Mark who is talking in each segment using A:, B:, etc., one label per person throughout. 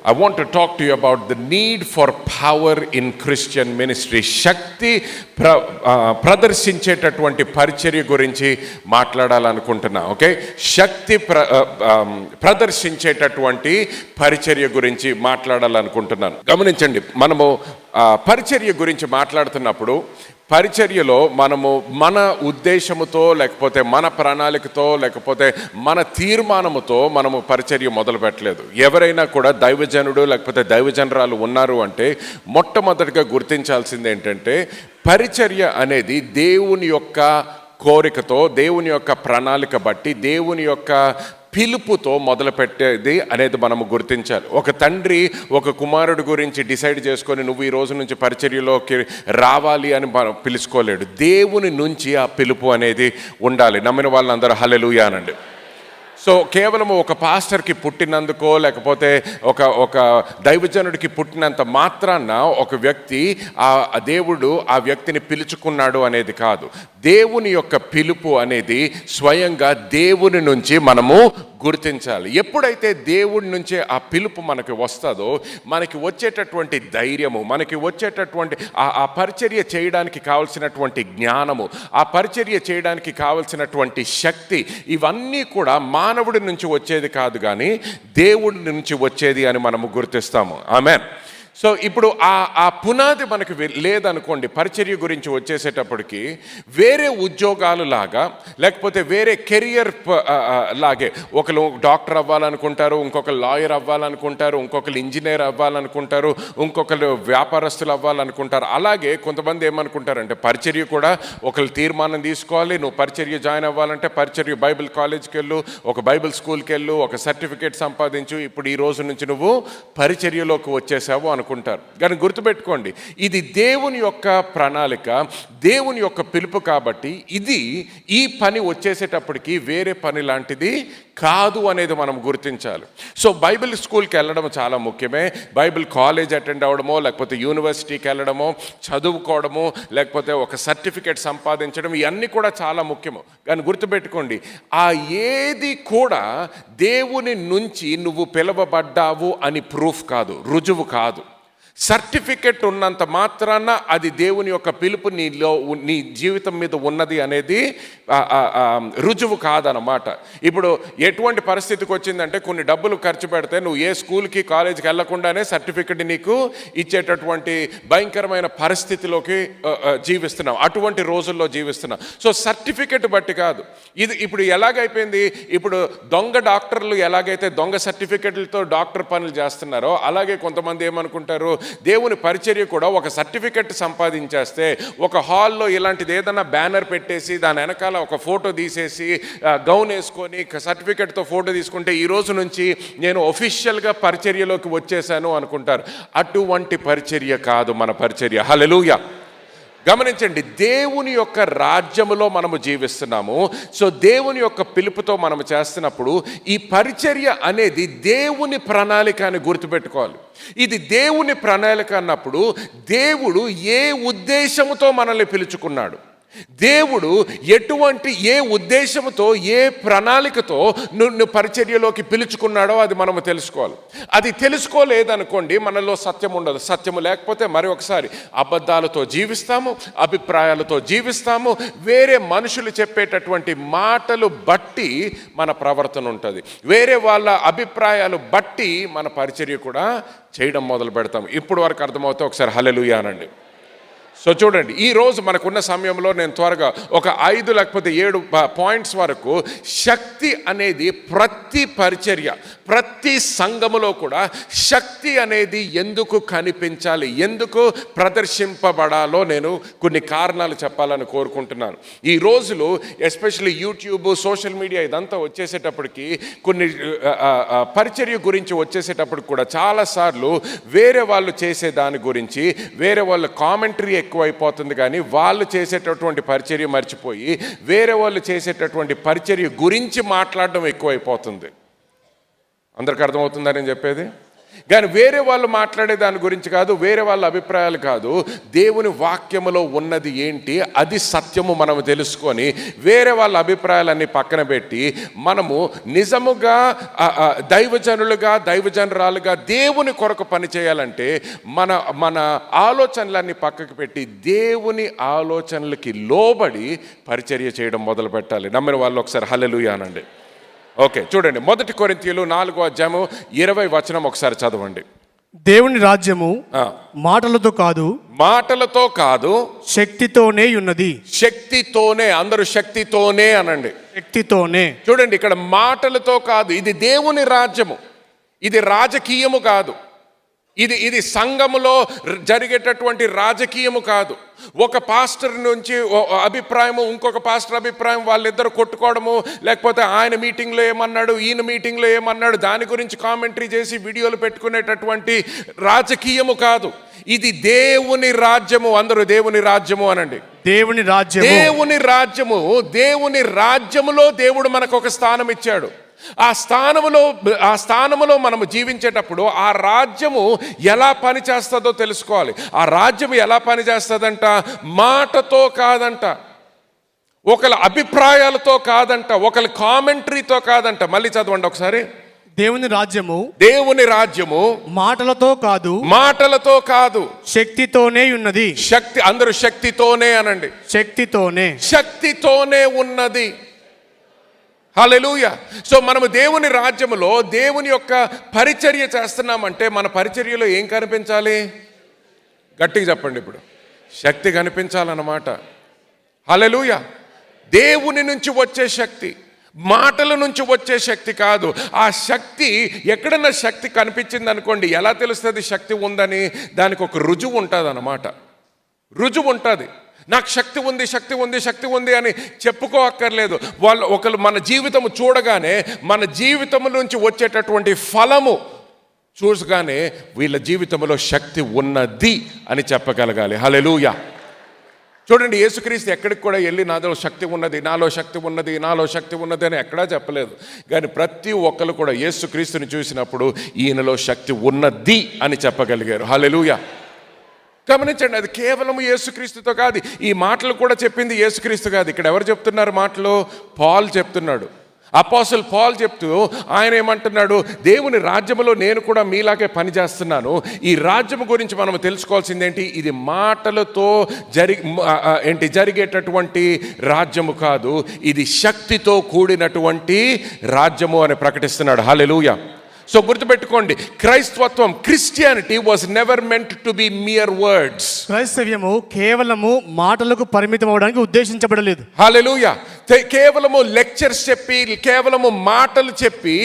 A: I want to talk to you about the need for power in Christian ministry. శక్తి ప్రదర్శించేటటువంటి పరిచర్య గురించి మాట్లాడాలనుకుంటున్నా. Okay, శక్తి ప్రదర్శించేటటువంటి పరిచర్య గురించి మాట్లాడాలనుకుంటున్నాను. గమనించండి, మనము పరిచర్య గురించి మాట్లాడుతున్నప్పుడు పరిచర్యలో మనము మన ఉద్దేశముతో, లేకపోతే మన ప్రణాళికతో, లేకపోతే మన తీర్మానముతో మనము పరిచర్య మొదలు పెట్టలేదు. ఎవరైనా కూడా దైవజనుడు లేకపోతే దైవజనరాలు ఉన్నారు అంటే మొట్టమొదటిగా గుర్తించాల్సింది ఏంటంటే, పరిచర్య అనేది దేవుని యొక్క కోరికతో, దేవుని యొక్క ప్రణాళిక బట్టి, దేవుని యొక్క పిలుపుతో మొదలు పెట్టేది అనేది మనము గుర్తించాలి. ఒక తండ్రి ఒక కుమారుడు గురించి డిసైడ్ చేసుకొని నువ్వు ఈ రోజు నుంచి పరిచర్యలోకి రావాలి అని పిలుచుకోలేడు. దేవుని నుంచి ఆ పిలుపు అనేది ఉండాలి. నమ్మిన వాళ్ళందరూ హల్లెలూయా అనండి. సో కేవలం ఒక పాస్టర్కి పుట్టినందుకో, లేకపోతే ఒక దైవజనుడికి పుట్టినంత మాత్రాన ఒక వ్యక్తి దేవుడు ఆ వ్యక్తిని పిలుచుకున్నాడు అనేది కాదు. దేవుని యొక్క పిలుపు అనేది స్వయంగా దేవుని నుంచి మనము గుర్తించాలి. ఎప్పుడైతే దేవుడి నుంచే ఆ పిలుపు మనకి వస్తుందో, మనకి వచ్చేటటువంటి ధైర్యము, మనకి వచ్చేటటువంటి ఆ పరిచర్య చేయడానికి కావలసినటువంటి జ్ఞానము, ఆ పరిచర్య చేయడానికి కావలసినటువంటి శక్తి, ఇవన్నీ కూడా మానవుడి నుంచి వచ్చేది కాదు, కానీ దేవుడి నుంచి వచ్చేది అని మనము గుర్తిస్తాము. ఆమేన్. సో ఇప్పుడు ఆ పునాది మనకు లేదనుకోండి, పరిచర్య గురించి వచ్చేసేటప్పటికి వేరే ఉద్యోగాలు లాగా, లేకపోతే వేరే కెరియర్ లాగే, ఒకరు డాక్టర్ అవ్వాలనుకుంటారు, ఇంకొకరు లాయర్ అవ్వాలనుకుంటారు, ఇంకొకరు ఇంజనీర్ అవ్వాలనుకుంటారు, ఇంకొకరు వ్యాపారస్తులు అవ్వాలనుకుంటారు. అలాగే కొంతమంది ఏమనుకుంటారంటే, పరిచర్య కూడా ఒకరు తీర్మానం తీసుకోవాలి, నువ్వు పరిచర్య జాయిన్ అవ్వాలంటే పరిచర్య బైబిల్ కాలేజ్కి వెళ్ళు, ఒక బైబిల్ స్కూల్కి వెళ్ళు, ఒక సర్టిఫికేట్ సంపాదించు, ఇప్పుడు ఈ రోజు నుంచి నువ్వు పరిచర్యలోకి వచ్చేసావు అనుకుంటారు. కానీ గుర్తుపెట్టుకోండి, ఇది దేవుని యొక్క ప్రణాళిక, దేవుని యొక్క పిలుపు. కాబట్టి ఈ పని వచ్చేసేటప్పటికి వేరే పని లాంటిది కాదు అనేది మనం గుర్తించాలి. సో బైబిల్ స్కూల్కి వెళ్ళడం చాలా ముఖ్యమే. బైబిల్ కాలేజ్ అటెండ్ అవ్వడమో, లేకపోతే యూనివర్సిటీకి వెళ్ళడమో, చదువుకోవడము, లేకపోతే ఒక సర్టిఫికేట్ సంపాదించడం, ఇవన్నీ కూడా చాలా ముఖ్యము. కానీ గుర్తుపెట్టుకోండి, ఏది కూడా దేవుని నుంచి నువ్వు పిలువబడ్డావు అని ప్రూఫ్ కాదు, రుజువు కాదు. సర్టిఫికెట్ ఉన్నంత మాత్రాన అది దేవుని యొక్క పిలుపు నీ జీవితం మీద ఉన్నది అనేది రుజువు కాదన్నమాట. ఇప్పుడు ఎటువంటి పరిస్థితికి వచ్చిందంటే, కొన్ని డబ్బులు ఖర్చు పెడితే నువ్వు ఏ స్కూల్కి కాలేజీకి వెళ్లకుండానే సర్టిఫికెట్ నీకు ఇచ్చేటటువంటి భయంకరమైన పరిస్థితిలోకి జీవిస్తున్నాం, అటువంటి రోజుల్లో జీవిస్తున్నాం. సో సర్టిఫికెట్ బట్టి కాదు ఇది. ఇప్పుడు ఎలాగైపోయింది, ఇప్పుడు దొంగ డాక్టర్లు ఎలాగైతే దొంగ సర్టిఫికెట్లతో డాక్టర్ పనులు చేస్తున్నారో, అలాగే కొంతమంది ఏమనుకుంటారు, దేవుని పరిచర్య కూడా ఒక సర్టిఫికెట్ సంపాదించేస్తే, ఒక హాల్లో ఇలాంటిది ఏదైనా బ్యానర్ పెట్టేసి దాని వెనకాల ఒక ఫోటో తీసేసి గౌన్ వేసుకొని సర్టిఫికెట్తో ఫోటో తీసుకుంటే ఈ రోజు నుంచి నేను ఒఫిషియల్గా పరిచర్యలోకి వచ్చేసాను అనుకుంటారు. అటువంటి పరిచర్య కాదు మన పరిచర్య. హల్లెలూయా. గమనించండి, దేవుని యొక్క రాజ్యములో మనము జీవిస్తున్నాము. సో దేవుని యొక్క పిలుపుతో మనము చేస్తున్నప్పుడు ఈ పరిచర్య అనేది దేవుని ప్రణాళిక అని గుర్తుపెట్టుకోవాలి. ఇది దేవుని ప్రణాళిక అన్నప్పుడు దేవుడు ఏ ఉద్దేశముతో మనల్ని పిలుచుకున్నాడు, దేవుడు ఏ ఉద్దేశంతో, ఏ ప్రణాళికతో నిన్ను పరిచర్యలోకి పిలుచుకున్నాడో అది మనము తెలుసుకోవాలి. అది తెలుసుకోలేదనుకోండి, మనలో సత్యం ఉండదు. సత్యము లేకపోతే మరి ఒకసారి అబద్ధాలతో జీవిస్తాము, అభిప్రాయాలతో జీవిస్తాము, వేరే మనుషులు చెప్పేటటువంటి మాటలు బట్టి మన ప్రవర్తన ఉంటుంది, వేరే వాళ్ళ అభిప్రాయాలు బట్టి మన పరిచర్య కూడా చేయడం మొదలు పెడతాం. ఇప్పుడు వరకు అర్థమవుతే ఒకసారి హల్లెలూయా అనండి. సో చూడండి, ఈరోజు మనకున్న సమయంలో నేను త్వరగా ఒక 5 లేకపోతే 7 పాయింట్స్ వరకు, శక్తి అనేది ప్రతి పరిచర్య, ప్రతి సంఘములో కూడా శక్తి అనేది ఎందుకు కనిపించాలి, ఎందుకు ప్రదర్శింపబడాలో నేను కొన్ని కారణాలు చెప్పాలని కోరుకుంటున్నాను. ఈ రోజులు ఎస్పెషల్లీ యూట్యూబ్, సోషల్ మీడియా ఇదంతా వచ్చేసేటప్పటికి, కొన్ని పరిచర్య గురించి వచ్చేసేటప్పటికి కూడా చాలాసార్లు వేరే వాళ్ళు చేసే దాని గురించి వేరే వాళ్ళ కామెంటరీ ఎక్కువైపోతుంది, కానీ వాళ్ళు చేసేటటువంటి పరిచర్య మర్చిపోయి వేరే వాళ్ళు చేసేటటువంటి పరిచర్య గురించి మాట్లాడడం ఎక్కువైపోతుంది. అందరికి అర్థమవుతుందని చెప్పేది. కానీ వేరే వాళ్ళు మాట్లాడే దాని గురించి కాదు, వేరే వాళ్ళ అభిప్రాయాలు కాదు. దేవుని వాక్యములో ఉన్నది ఏంటి, అది సత్యము మనము తెలుసుకొని వేరే వాళ్ళ అభిప్రాయాలన్నీ పక్కన పెట్టి మనము నిజముగా దైవజనులుగా దైవజనరాలుగా దేవుని కొరకు పని చేయాలంటే మన ఆలోచనలన్నీ పక్కకు పెట్టి దేవుని ఆలోచనలకి లోబడి పరిచర్య చేయడం మొదలు పెట్టాలి. నమ్మిన వాళ్ళు ఒకసారి హల్లెలూయా అనండి. ఓకే, చూడండి, 1 కొరింథీయులు 4:20 ఒకసారి చదవండి.
B: దేవుని రాజ్యము మాటలతో కాదు శక్తితోనే ఉన్నది.
A: శక్తితోనే, అందరూ శక్తితోనే అనండి.
B: శక్తితోనే.
A: చూడండి, ఇక్కడ మాటలతో కాదు, ఇది దేవుని రాజ్యము, ఇది రాజకీయము కాదు, ఇది సంఘములో జరిగేటటువంటి రాజకీయము కాదు. ఒక పాస్టర్ నుంచి అభిప్రాయము, ఇంకొక పాస్టర్ అభిప్రాయం, వాళ్ళిద్దరు కొట్టుకోవడము, లేకపోతే ఆయన మీటింగ్లో ఏమన్నాడు, ఈయన మీటింగ్లో ఏమన్నాడు, దాని గురించి కామెంటరీ చేసి వీడియోలు పెట్టుకునేటటువంటి రాజకీయము కాదు. ఇది దేవుని రాజ్యము. అందరూ దేవుని రాజ్యము అనండి.
B: దేవుని రాజ్యము.
A: దేవుని రాజ్యము. దేవుని రాజ్యములో దేవుడు మనకు ఒక స్థానం ఇచ్చాడు. ఆ స్థానములో మనము జీవించేటప్పుడు ఆ రాజ్యము ఎలా పనిచేస్తుందో తెలుసుకోవాలి. ఆ రాజ్యము ఎలా పనిచేస్తుందంట? మాటతో కాదంట, ఒకళ్ళ అభిప్రాయాలతో కాదంట, ఒకళ్ళ కామెంటరీతో కాదంట. మళ్ళీ చదవండి ఒకసారి.
B: దేవుని రాజ్యము
A: మాటలతో కాదు
B: శక్తితోనే ఉన్నది.
A: శక్తి, అందరూ శక్తితోనే అనండి. శక్తితోనే ఉన్నది. హల్లెలూయా. సో మనము దేవుని రాజ్యములో దేవుని యొక్క పరిచర్య చేస్తున్నామంటే మన పరిచర్యలో ఏం కనిపించాలి? గట్టిగా చెప్పండి ఇప్పుడు. శక్తి కనిపించాలన్నమాట. హల్లెలూయా. దేవుని నుంచి వచ్చే శక్తి, మాటల నుంచి వచ్చే శక్తి కాదు. ఆ శక్తి, ఎక్కడన్నా శక్తి కనిపించింది అనుకోండి, ఎలా తెలుస్తుంది శక్తి ఉందని? దానికి ఒక రుజువు ఉంటుంది అన్నమాట. రుజువు ఉంటుంది. నాకు శక్తి ఉంది అని చెప్పుకోక్కర్లేదు. ఒకరు మన జీవితము చూడగానే, మన జీవితము నుంచి వచ్చేటటువంటి ఫలము చూసగానే వీళ్ళ జీవితంలో శక్తి ఉన్నది అని చెప్పగలగాలి. హల్లెలూయా. చూడండి, యేసుక్రీస్తు ఎక్కడికి కూడా వెళ్ళి నాలో శక్తి ఉన్నది అని ఎక్కడా చెప్పలేదు. కానీ ప్రతి ఒక్కరు కూడా యేసుక్రీస్తుని చూసినప్పుడు ఈయనలో శక్తి ఉన్నది అని చెప్పగలిగారు. హల్లెలూయా. గమనించండి, అది కేవలం యేసుక్రీస్తుతో కాదు. ఈ మాటలు కూడా చెప్పింది యేసుక్రీస్తు కాదు. ఇక్కడ ఎవరు చెప్తున్నారు మాటలు? పాల్ చెప్తున్నాడు. అపోస్తలు పాల్ చెప్తూ ఆయన ఏమంటున్నాడు? దేవుని రాజ్యములో నేను కూడా మీలాగే పనిచేస్తున్నాను. ఈ రాజ్యము గురించి మనం తెలుసుకోవాల్సిందేంటి? ఇది మాటలతో జరిగేటటువంటి రాజ్యము కాదు, ఇది శక్తితో కూడినటువంటి రాజ్యము అని ప్రకటిస్తున్నాడు. హల్లెలూయా. సో గుర్తుపెట్టుకోండి, క్రైస్తవత్వం, Christianity was never meant to be mere words.
B: క్రైస్తవ్యము కేవలము మాటలకు పరిమితం అవడానికి ఉద్దేశించబడలేదు.
A: హల్లెలూయా. కేవలము లెక్చర్స్ చెప్పి, కేవలము మాటలు చెప్పి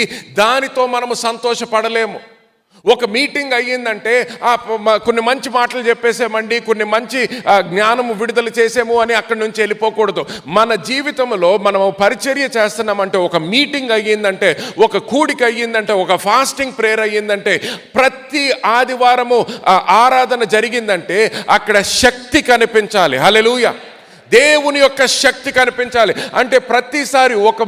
A: దానితో మనము సంతోషపడలేము. ఒక మీటింగ్ అయ్యిందంటే కొన్ని మంచి మాటలు చెప్పేసామండి, కొన్ని మంచి జ్ఞానము విడుదల చేసాము అని అక్కడి నుంచి వెళ్ళిపోకూడదు. మన జీవితంలో మనము పరిచర్య చేస్తున్నామంటే, ఒక మీటింగ్ అయ్యిందంటే, ఒక కూడిక అయ్యిందంటే, ఒక ఫాస్టింగ్ ప్రేయర్ అయ్యిందంటే, ప్రతి ఆదివారము ఆరాధన జరిగిందంటే అక్కడ శక్తి కనిపించాలి. హల్లెలూయా. దేవుని యొక్క శక్తి కనిపించాలి. అంటే ప్రతిసారి ఒక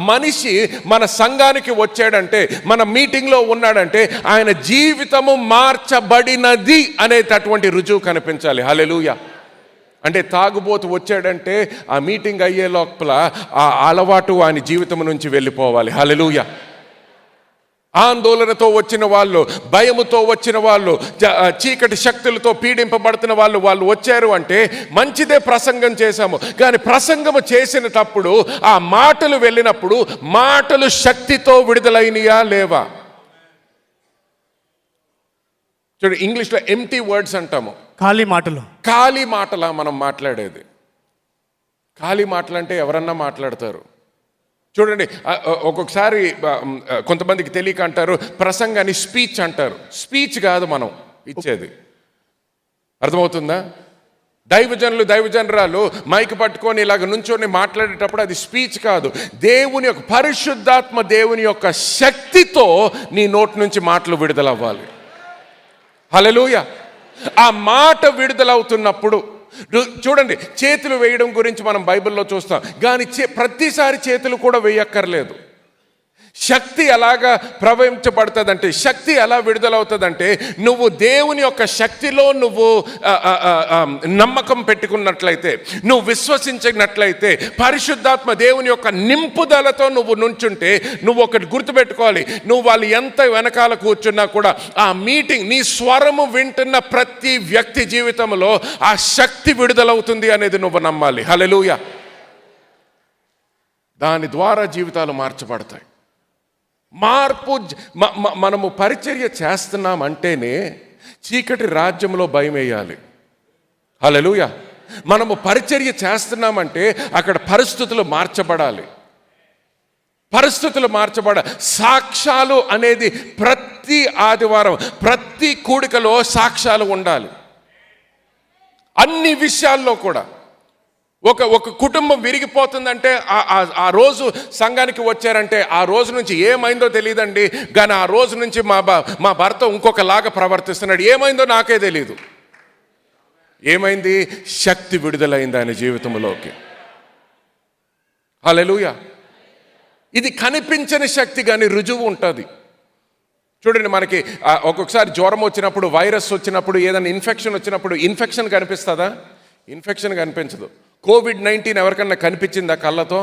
A: మనిషి మన సంఘానికి వచ్చాడంటే, మన మీటింగ్లో ఉన్నాడంటే, ఆయన జీవితము మార్చబడినది అనేటటువంటి రుజువు కనిపించాలి. హల్లెలూయా. అంటే తాగుబోతు వచ్చాడంటే ఆ మీటింగ్ అయ్యే లోపల ఆ అలవాటు ఆయన జీవితం నుంచి వెళ్ళిపోవాలి. హల్లెలూయా. ఆందోళనతో వచ్చిన వాళ్ళు, భయముతో వచ్చిన వాళ్ళు, చీకటి శక్తులతో పీడింపబడుతున్న వాళ్ళు వచ్చారు అంటే మంచిదే, ప్రసంగం చేశాము. కానీ ప్రసంగము చేసినప్పుడు ఆ మాటలు వెళ్ళినప్పుడు మాటలు శక్తితో విడుదలైనయా లేవా? చూడండి, ఇంగ్లీష్లో ఎంప్టీ వర్డ్స్ అంటాము, ఖాళీ మాటలా మనం మాట్లాడేది? ఖాళీ మాటలు అంటే ఎవరన్నా మాట్లాడతారు. చూడండి, ఒక్కొక్కసారి కొంతమందికి తెలియక అంటారు, ప్రసంగాన్ని స్పీచ్ అంటారు. స్పీచ్ కాదు మనం ఇచ్చేది, అర్థమవుతుందా? దైవజనురాలు మైక్ పట్టుకొని ఇలాగ నుంచొని మాట్లాడేటప్పుడు అది స్పీచ్ కాదు. దేవుని యొక్క పరిశుద్ధాత్మ, దేవుని యొక్క శక్తితో నీ నోటి నుంచి మాటలు విడుదలవ్వాలి. హల్లెలూయా. ఆ మాట విడుదలవుతున్నప్పుడు చూడండి, చేతులు వేయడం గురించి మనం బైబిల్లో చూస్తాం, కానీ ప్రతిసారి చేతులు కూడా వేయక్కర్లేదు. శక్తి ఎలాగా ప్రవహించబడుతుందంటే, శక్తి ఎలా విడుదలవుతుందంటే, నువ్వు దేవుని యొక్క శక్తిలో నువ్వు నమ్మకం పెట్టుకున్నట్లయితే, నువ్వు విశ్వసించినట్లయితే, పరిశుద్ధాత్మ దేవుని యొక్క నింపుదలతో నువ్వు నుంచుంటే, నువ్వు ఒకటి గుర్తుపెట్టుకోవాలి, నువ్వు వాళ్ళు ఎంత వెనకాల కూర్చున్నా కూడా ఆ మీటింగ్, నీ స్వరము వింటున్న ప్రతి వ్యక్తి జీవితంలో ఆ శక్తి విడుదలవుతుంది అనేది నువ్వు నమ్మాలి. హల్లెలూయా. దాని ద్వారా జీవితాలు మార్చబడతాయి. మార్పు మనము పరిచర్య చేస్తున్నామంటేనే చీకటి రాజ్యంలో భయం వేయాలి. హల్లెలూయా. మనము పరిచర్య చేస్తున్నామంటే అక్కడ పరిస్థితులు మార్చబడాలి. పరిస్థితులు సాక్ష్యాలు అనేది ప్రతి ఆదివారం, ప్రతి కూడికలో సాక్ష్యాలు ఉండాలి. అన్ని విషయాల్లో కూడా. ఒక కుటుంబం విరిగిపోతుందంటే ఆ రోజు సంఘానికి వచ్చారంటే ఆ రోజు నుంచి ఏమైందో తెలియదండి, కానీ ఆ రోజు నుంచి మా భర్త ఇంకొకలాగా ప్రవర్తిస్తున్నాడు, ఏమైందో నాకే తెలియదు. ఏమైంది? శక్తి విడుదలైంది ఆయన జీవితంలోకి. హల్లెలూయా. ఇది కనిపించని శక్తి కానీ రుజువు ఉంటుంది. చూడండి, మనకి ఒక్కొక్కసారి జ్వరం వచ్చినప్పుడు, వైరస్ వచ్చినప్పుడు, ఏదైనా ఇన్ఫెక్షన్ వచ్చినప్పుడు ఇన్ఫెక్షన్ కనిపిస్తుందా? ఇన్ఫెక్షన్ కనిపించదు. కోవిడ్-19 ఎవరికన్నా కనిపించిందా కళ్ళతో?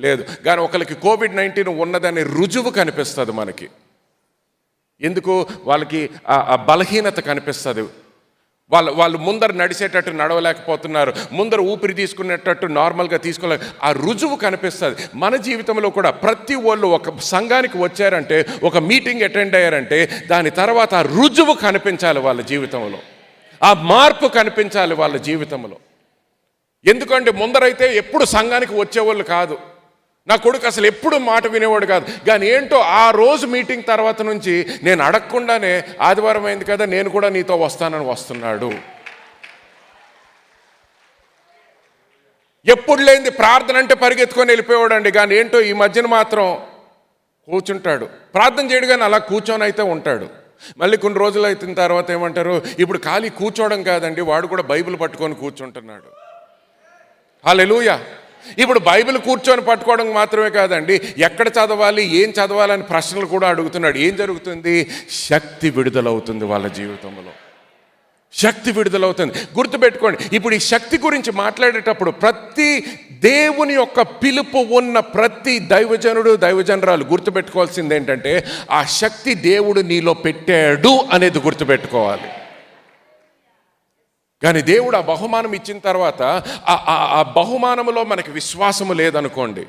A: లేదు. కానీ ఒకరికి కోవిడ్-19 ఉన్నదనే రుజువు కనిపిస్తుంది మనకి. ఎందుకు? వాళ్ళకి ఆ బలహీనత కనిపిస్తుంది. వాళ్ళు ముందర నడిచేటట్టు నడవలేకపోతున్నారు, ముందర ఊపిరి తీసుకునేటట్టు నార్మల్గా తీసుకోలే, ఆ రుజువు కనిపిస్తుంది. మన జీవితంలో కూడా ప్రతి వాళ్ళు ఒక సంఘానికి వచ్చారంటే, ఒక మీటింగ్ అటెండ్ అయ్యారంటే, దాని తర్వాత ఆ రుజువు కనిపించాలి వాళ్ళ జీవితంలో, ఆ మార్పు కనిపించాలి వాళ్ళ జీవితంలో. ఎందుకంటే ముందరైతే ఎప్పుడు సంఘానికి వచ్చేవాళ్ళు కాదు, నా కొడుకు అసలు ఎప్పుడు మాట వినేవాడు కాదు. కానీ ఏంటో ఆ రోజు మీటింగ్ తర్వాత నుంచి నేను అడగకుండానే ఆదివారం అయింది కదా, నేను కూడా నీతో వస్తానని వస్తున్నాడు. ఎప్పుడు లేనిది ప్రార్థన అంటే పరిగెత్తుకొని వెళ్ళిపోయాడండి. కానీ ఏంటో ఈ మధ్యన మాత్రం కూర్చుంటాడు, ప్రార్థన చేయడు కానీ అలా కూర్చొని అయితే ఉంటాడు. మళ్ళీ కొన్ని రోజులు అయిన తర్వాత ఏమంటారు, ఇప్పుడు ఖాళీ కూర్చోవడం కాదండి, వాడు కూడా బైబిల్ పట్టుకొని కూర్చుంటున్నాడు. హల్లెలూయా. ఇప్పుడు బైబిల్ కూర్చొని పట్టుకోవడం మాత్రమే కాదండి, ఎక్కడ చదవాలి, ఏం చదవాలని ప్రశ్నలు కూడా అడుగుతున్నాడు. ఏం జరుగుతుంది? శక్తి విడుదలవుతుంది వాళ్ళ జీవితంలో, శక్తి విడుదలవుతుంది. గుర్తుపెట్టుకోండి, ఇప్పుడు ఈ శక్తి గురించి మాట్లాడేటప్పుడు ప్రతి దేవుని యొక్క పిలుపు ఉన్న ప్రతి దైవజనుడు, దైవజనరాలు గుర్తుపెట్టుకోవాల్సింది ఏంటంటే, ఆ శక్తి దేవుడు నీలో పెట్టాడు అనేది గుర్తుపెట్టుకోవాలి. కానీ దేవుడు ఆ బహుమానం ఇచ్చిన తర్వాత ఆ బహుమానంలో మనకి విశ్వాసము లేదనుకోండి,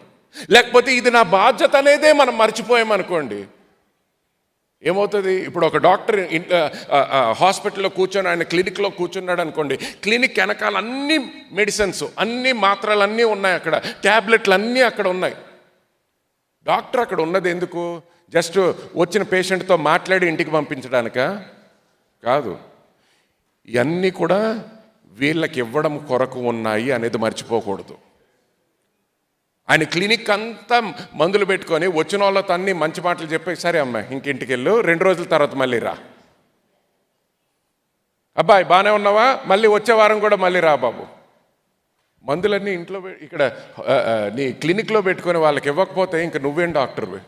A: లేకపోతే ఇది నా బాధ్యత అనేదే మనం మర్చిపోయామనుకోండి, ఏమవుతుంది? ఇప్పుడు ఒక డాక్టర్ హాస్పిటల్లో కూర్చొని, ఆయన క్లినిక్లో కూర్చున్నాడు అనుకోండి, క్లినిక్ వెనకాల అన్ని మెడిసిన్స్, అన్ని మాత్రలు అన్నీ ఉన్నాయి, అక్కడ ట్యాబ్లెట్లు అన్నీ అక్కడ ఉన్నాయి. డాక్టర్ అక్కడ ఉన్నది ఎందుకు? జస్ట్ వచ్చిన పేషెంట్తో మాట్లాడి ఇంటికి పంపించడానికా? కాదు. ఇవన్నీ కూడా వీళ్ళకి ఇవ్వడం కొరకు ఉన్నాయి అనేది మర్చిపోకూడదు. ఆయన క్లినిక్ అంతా మందులు పెట్టుకొని వచ్చిన వాళ్ళతో అన్ని మంచి మాటలు చెప్పి, సరే అమ్మా ఇంకింటికి వెళ్ళు, 2 రోజుల తర్వాత మళ్ళీ రా, అబ్బాయి బాగానే ఉన్నావా, మళ్ళీ వచ్చే వారం కూడా మళ్ళీ రా బాబు. మందులన్నీ ఇంట్లో ఇక్కడ నీ క్లినిక్లో పెట్టుకొని వాళ్ళకి ఇవ్వకపోతే ఇంక నువ్వేం డాక్టర్వి?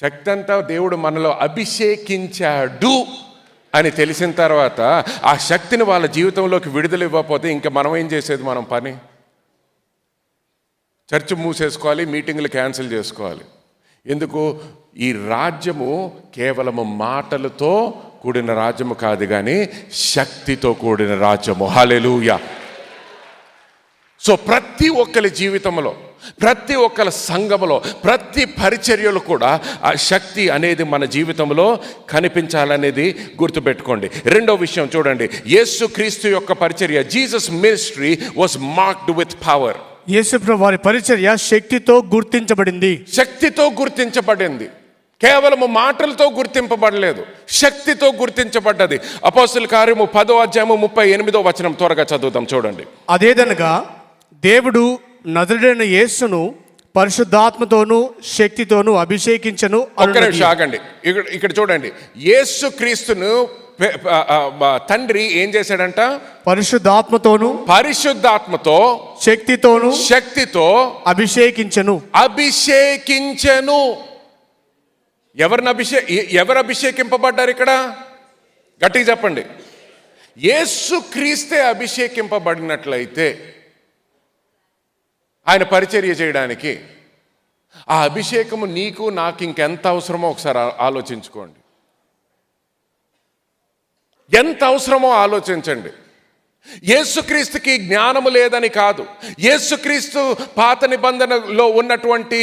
A: శక్తి అంతా దేవుడు మనలో అభిషేకించాడు అని తెలిసిన తర్వాత ఆ శక్తిని వాళ్ళ జీవితంలోకి విడుదల ఇవ్వకపోతే ఇంకా మనం ఏం చేసేది? మనం పని చర్చ్ మూసేసుకోవాలి, మీటింగ్లు క్యాన్సిల్ చేసుకోవాలి. ఎందుకు? ఈ రాజ్యము కేవలము మాటలతో కూడిన రాజ్యము కాదు, కానీ శక్తితో కూడిన రాజ్యము. హల్లెలూయా. సో ప్రతి ఒక్కరి జీవితంలో, ప్రతి ఒక్కరి సంఘములో, ప్రతి పరిచర్యలు కూడా ఆ శక్తి అనేది మన జీవితంలో కనిపించాలనేది గుర్తుపెట్టుకోండి. రెండో విషయం చూడండి, యేసుక్రీస్తు యొక్క పరిచర్య, Jesus ministry was marked with power.
B: యేసుప్రభు వారి పరిచర్య శక్తితో గుర్తించబడింది.
A: శక్తితో గుర్తించబడింది, కేవలము మాటలతో గుర్తింపబడలేదు, శక్తితో గుర్తించబడ్డది. అపోస్తుల కార్యము 10వ అధ్యాయము 38వ వచనం త్వరగా చదువుదాం చూడండి.
B: అదేదనగా దేవుడు నజరేయుడైన యేసును పరిశుద్ధాత్మతోను శక్తితోను అభిషేకించను.
A: ఒక్క నిమిషం ఆగండి. ఇక్కడ చూడండి, యేసు క్రీస్తును తండ్రి ఏం చేశాడంట?
B: పరిశుద్ధాత్మతోను
A: పరిశుద్ధాత్మతో శక్తితో అభిషేకించెను. ఎవరు అభిషేకింపబడ్డారు ఇక్కడ? గట్టిగా చెప్పండి. యేసు క్రీస్తే అభిషేకింపబడినట్లయితే ఆయన పరిచర్య చేయడానికి ఆ అభిషేకము నీకు నాకు ఇంకెంత అవసరమో ఒకసారి ఆలోచించుకోండి. ఎంత అవసరమో ఆలోచించండి. యేసుక్రీస్తుకి జ్ఞానము లేదని కాదు, యేసుక్రీస్తు పాత నిబంధనలో ఉన్నటువంటి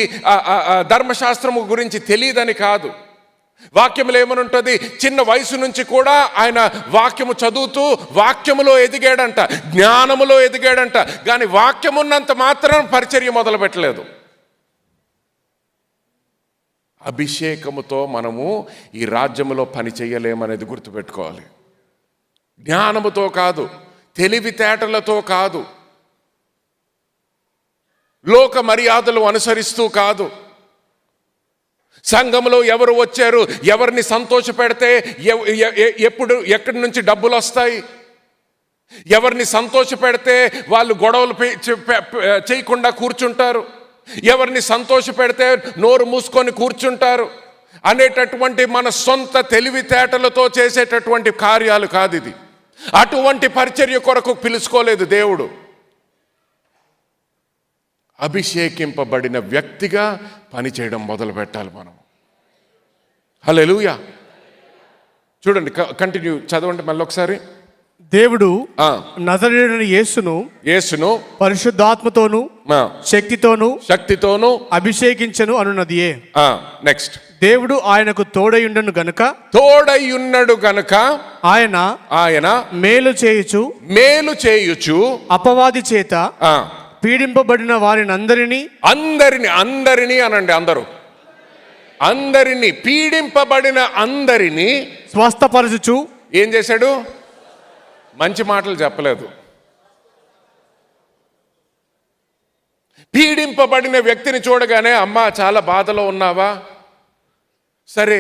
A: ధర్మశాస్త్రము గురించి తెలియదని కాదు. వాక్యములో ఏమని ఉంటుంది? చిన్న వయసు నుంచి కూడా ఆయన వాక్యము చదువుతూ వాక్యములో ఎదిగాడంట, జ్ఞానములో ఎదిగాడంట. కానీ వాక్యమున్నంత మాత్రం పరిచర్య మొదలు పెట్టలేదు. అభిషేకముతో మనము ఈ రాజ్యములో పని చేయలేమనేది గుర్తుపెట్టుకోవాలి. జ్ఞానముతో కాదు, తెలివితేటలతో కాదు, లోక మర్యాదలు అనుసరిస్తూ కాదు, సంఘంలో ఎవరు వచ్చారు, ఎవరిని సంతోష పెడితే ఎక్కడి నుంచి డబ్బులు వస్తాయి, ఎవరిని సంతోష పెడితే వాళ్ళు గొడవలు చేయకుండా కూర్చుంటారు, ఎవరిని సంతోష పెడితే నోరు మూసుకొని కూర్చుంటారు అనేటటువంటి మన సొంత తెలివితేటలతో చేసేటటువంటి కార్యాలు కాదు ఇది. అటువంటి పరిచర్య కొరకు పిలుచుకోలేదు దేవుడు. అభిషేకింపబడిన వ్యక్తిగా పనిచేయడం మొదలు పెట్టాలి మనం. హల్లెలూయా. చూడండి, కంటిన్యూ చదవండి మళ్ళీ ఒకసారి.
B: దేవుడు నజరేయుడైన యేసును పరిశుద్ధాత్మతోను శక్తితోను అభిషేకించెను అనున్నదియే.
A: నెక్స్ట్,
B: దేవుడు ఆయనకు తోడయుండను గనుక ఆయన మేలు చేయుచు అపవాది చేత పీడింపబడిన వారిని అందరినీ అనండి, అందరినీ పీడింపబడిన అందరినీ స్వస్థపరచుచు
A: ఏం చేశాడు? మంచి మాటలు చెప్పలేదు. పీడింపబడిన వ్యక్తిని చూడగానే అమ్మా చాలా బాధలో ఉన్నావా? సరే,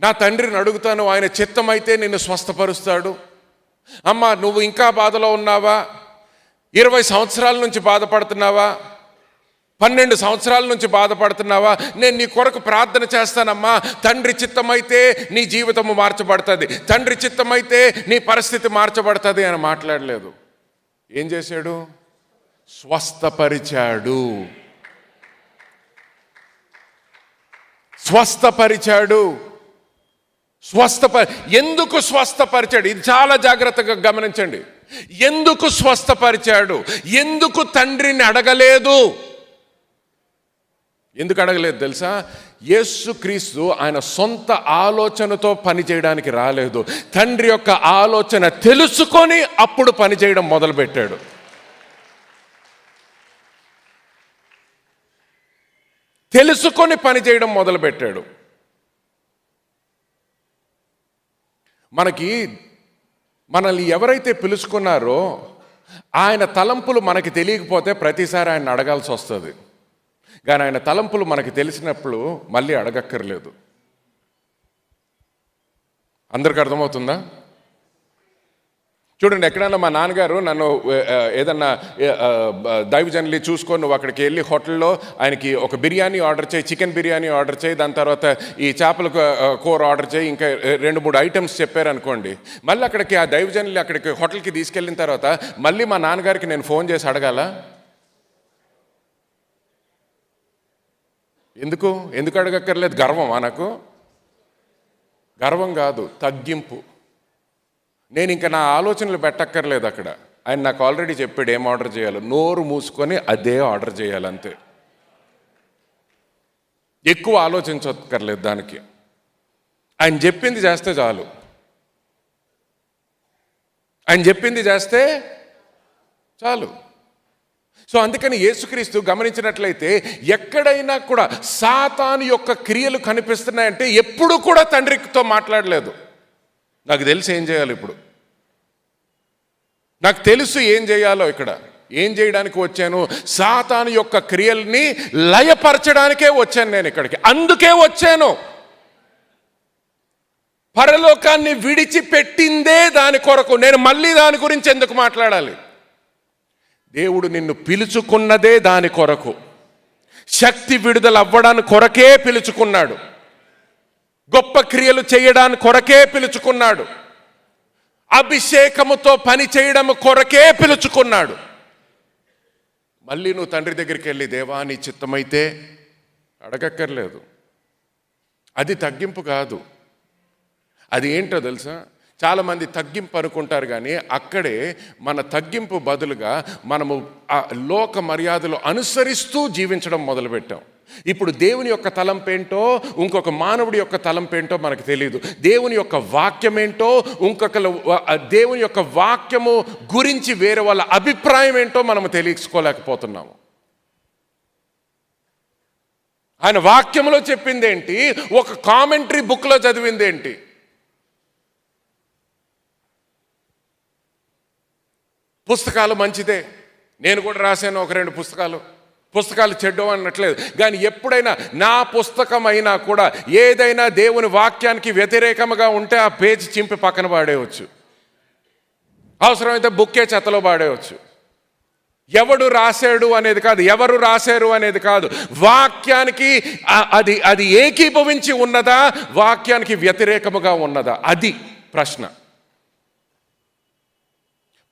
A: నా తండ్రిని అడుగుతాను, ఆయన చిత్తమైతే నిన్ను స్వస్థపరుస్తాడు. అమ్మా నువ్వు ఇంకా బాధలో ఉన్నావా? 20 సంవత్సరాల నుంచి బాధపడుతున్నావా? 12 సంవత్సరాల నుంచి బాధపడుతున్నావా? నేను నీ కొరకు ప్రార్థన చేస్తానమ్మా. తండ్రి చిత్తమైతే నీ జీవితము మార్చబడుతుంది, తండ్రి చిత్తమైతే నీ పరిస్థితి మార్చబడుతుంది అని మాట్లాడలేదు. ఏం చేశాడు? స్వస్థపరిచాడు. ఎందుకు స్వస్థపరిచాడు? ఇది చాలా జాగ్రత్తగా గమనించండి. ఎందుకు స్వస్థపరిచాడు? ఎందుకు తండ్రిని అడగలేదు? ఎందుకు అడగలేదు తెలుసా? యేసుక్రీస్తు ఆయన సొంత ఆలోచనతో పని చేయడానికి రాలేదు. తండ్రి యొక్క ఆలోచన తెలుసుకొని అప్పుడు పని చేయడం మొదలుపెట్టాడు. తెలుసుకొని పని చేయడం మొదలుపెట్టాడు. మనల్ని ఎవరైతే పిలుచుకున్నారో ఆయన తలంపులు మనకి తెలియకపోతే ప్రతిసారి ఆయన అడగాల్సి వస్తుంది. కానీ ఆయన తలంపులు మనకి తెలిసినప్పుడు మళ్ళీ అడగక్కర్లేదు. అందరికి అర్థమవుతుందా? చూడండి, ఎక్కడైనా మా నాన్నగారు నన్ను ఏదన్నా దైవజనులు చూసుకొని నువ్వు అక్కడికి వెళ్ళి హోటల్లో ఆయనకి ఒక బిర్యానీ ఆర్డర్ చేయి, చికెన్ బిర్యానీ ఆర్డర్ చేయి, దాని తర్వాత ఈ చేపల కూర ఆర్డర్ చేయి, ఇంకా 2-3 ఐటమ్స్ చెప్పారనుకోండి, మళ్ళీ అక్కడికి ఆ దైవజనులు అక్కడికి హోటల్కి తీసుకెళ్ళిన తర్వాత మళ్ళీ మా నాన్నగారికి నేను ఫోన్ చేసి అడగాల? ఎందుకు అడగక్కర్లేదు? గర్వమా నాకు? గర్వం కాదు, తగ్గింపు. నేను ఇంకా నా ఆలోచనలు పెట్టక్కర్లేదు అక్కడ. ఆయన నాకు ఆల్రెడీ చెప్పాడు ఏం ఆర్డర్ చేయాలో. నోరు మూసుకొని అదే ఆర్డర్ చేయాలంతే. ఎక్కువ ఆలోచించక్కర్లేదు దానికి. ఆయన చెప్పింది చేస్తే చాలు. ఆయన చెప్పింది చేస్తే చాలు. సో అందుకని యేసుక్రీస్తు గమనించినట్లయితే ఎక్కడైనా కూడా సాతాను యొక్క క్రియలు కనిపిస్తున్నాయంటే ఎప్పుడు కూడా తండ్రితో మాట్లాడలేదు. నాకు తెలుసు ఏం చేయాలి ఇప్పుడు, నాకు తెలుసు ఏం చేయాలో. ఇక్కడ ఏం చేయడానికి వచ్చాను? సాతాను యొక్క క్రియల్ని లయపరచడానికే వచ్చాను నేను ఇక్కడికి. అందుకే వచ్చాను. పరలోకాన్ని విడిచిపెట్టిందే దాని కొరకు. నేను మళ్ళీ దాని గురించి ఎందుకు మాట్లాడాలి? దేవుడు నిన్ను పిలుచుకున్నదే దాని కొరకు. శక్తి విడుదల అవ్వడానికి కొరకే పిలుచుకున్నాడు. గొప్ప క్రియలు చేయడానికి కొరకే పిలుచుకున్నాడు. అభిషేకముతో పని చేయడం కొరకే పిలుచుకున్నాడు. మళ్ళీ నువ్వు తండ్రి దగ్గరికి వెళ్ళి దేవా నీ చిత్తమైతే అడగక్కర్లేదు. అది తగ్గింపు కాదు. అది ఏంటో తెలుసా? చాలామంది తగ్గింపు అనుకుంటారు, కానీ అక్కడే మన తగ్గింపు బదులుగా మనము ఆ లోక మర్యాదలు అనుసరిస్తూ జీవించడం మొదలుపెట్టాం. ఇప్పుడు దేవుని యొక్క తలంపేంటో ఇంకొక మానవుడి యొక్క తలంపేంటో మనకు తెలియదు. దేవుని యొక్క వాక్యం ఏంటో దేవుని యొక్క వాక్యము గురించి వేరే వాళ్ళ అభిప్రాయం ఏంటో మనము తెలుసుకోలేకపోతున్నాము. ఆయన వాక్యంలో చెప్పిందేంటి, ఒక కామెంటరీ బుక్లో చదివిందేంటి? పుస్తకాలు మంచిదే, నేను కూడా రాశాను ఒక 2 పుస్తకాలు చెడ్డం అనట్లేదు, కానీ ఎప్పుడైనా నా పుస్తకం అయినా కూడా ఏదైనా దేవుని వాక్యానికి వ్యతిరేకంగా ఉంటే ఆ పేజీ చింపి పక్కన పాడేయవచ్చు. అవసరమైతే బుక్కే చెత్తలో పాడేయవచ్చు. ఎవడు రాశాడు అనేది కాదు, ఎవరు రాశారు అనేది కాదు, వాక్యానికి అది ఏకీభవించి ఉన్నదా, వాక్యానికి వ్యతిరేకముగా ఉన్నదా, అది ప్రశ్న.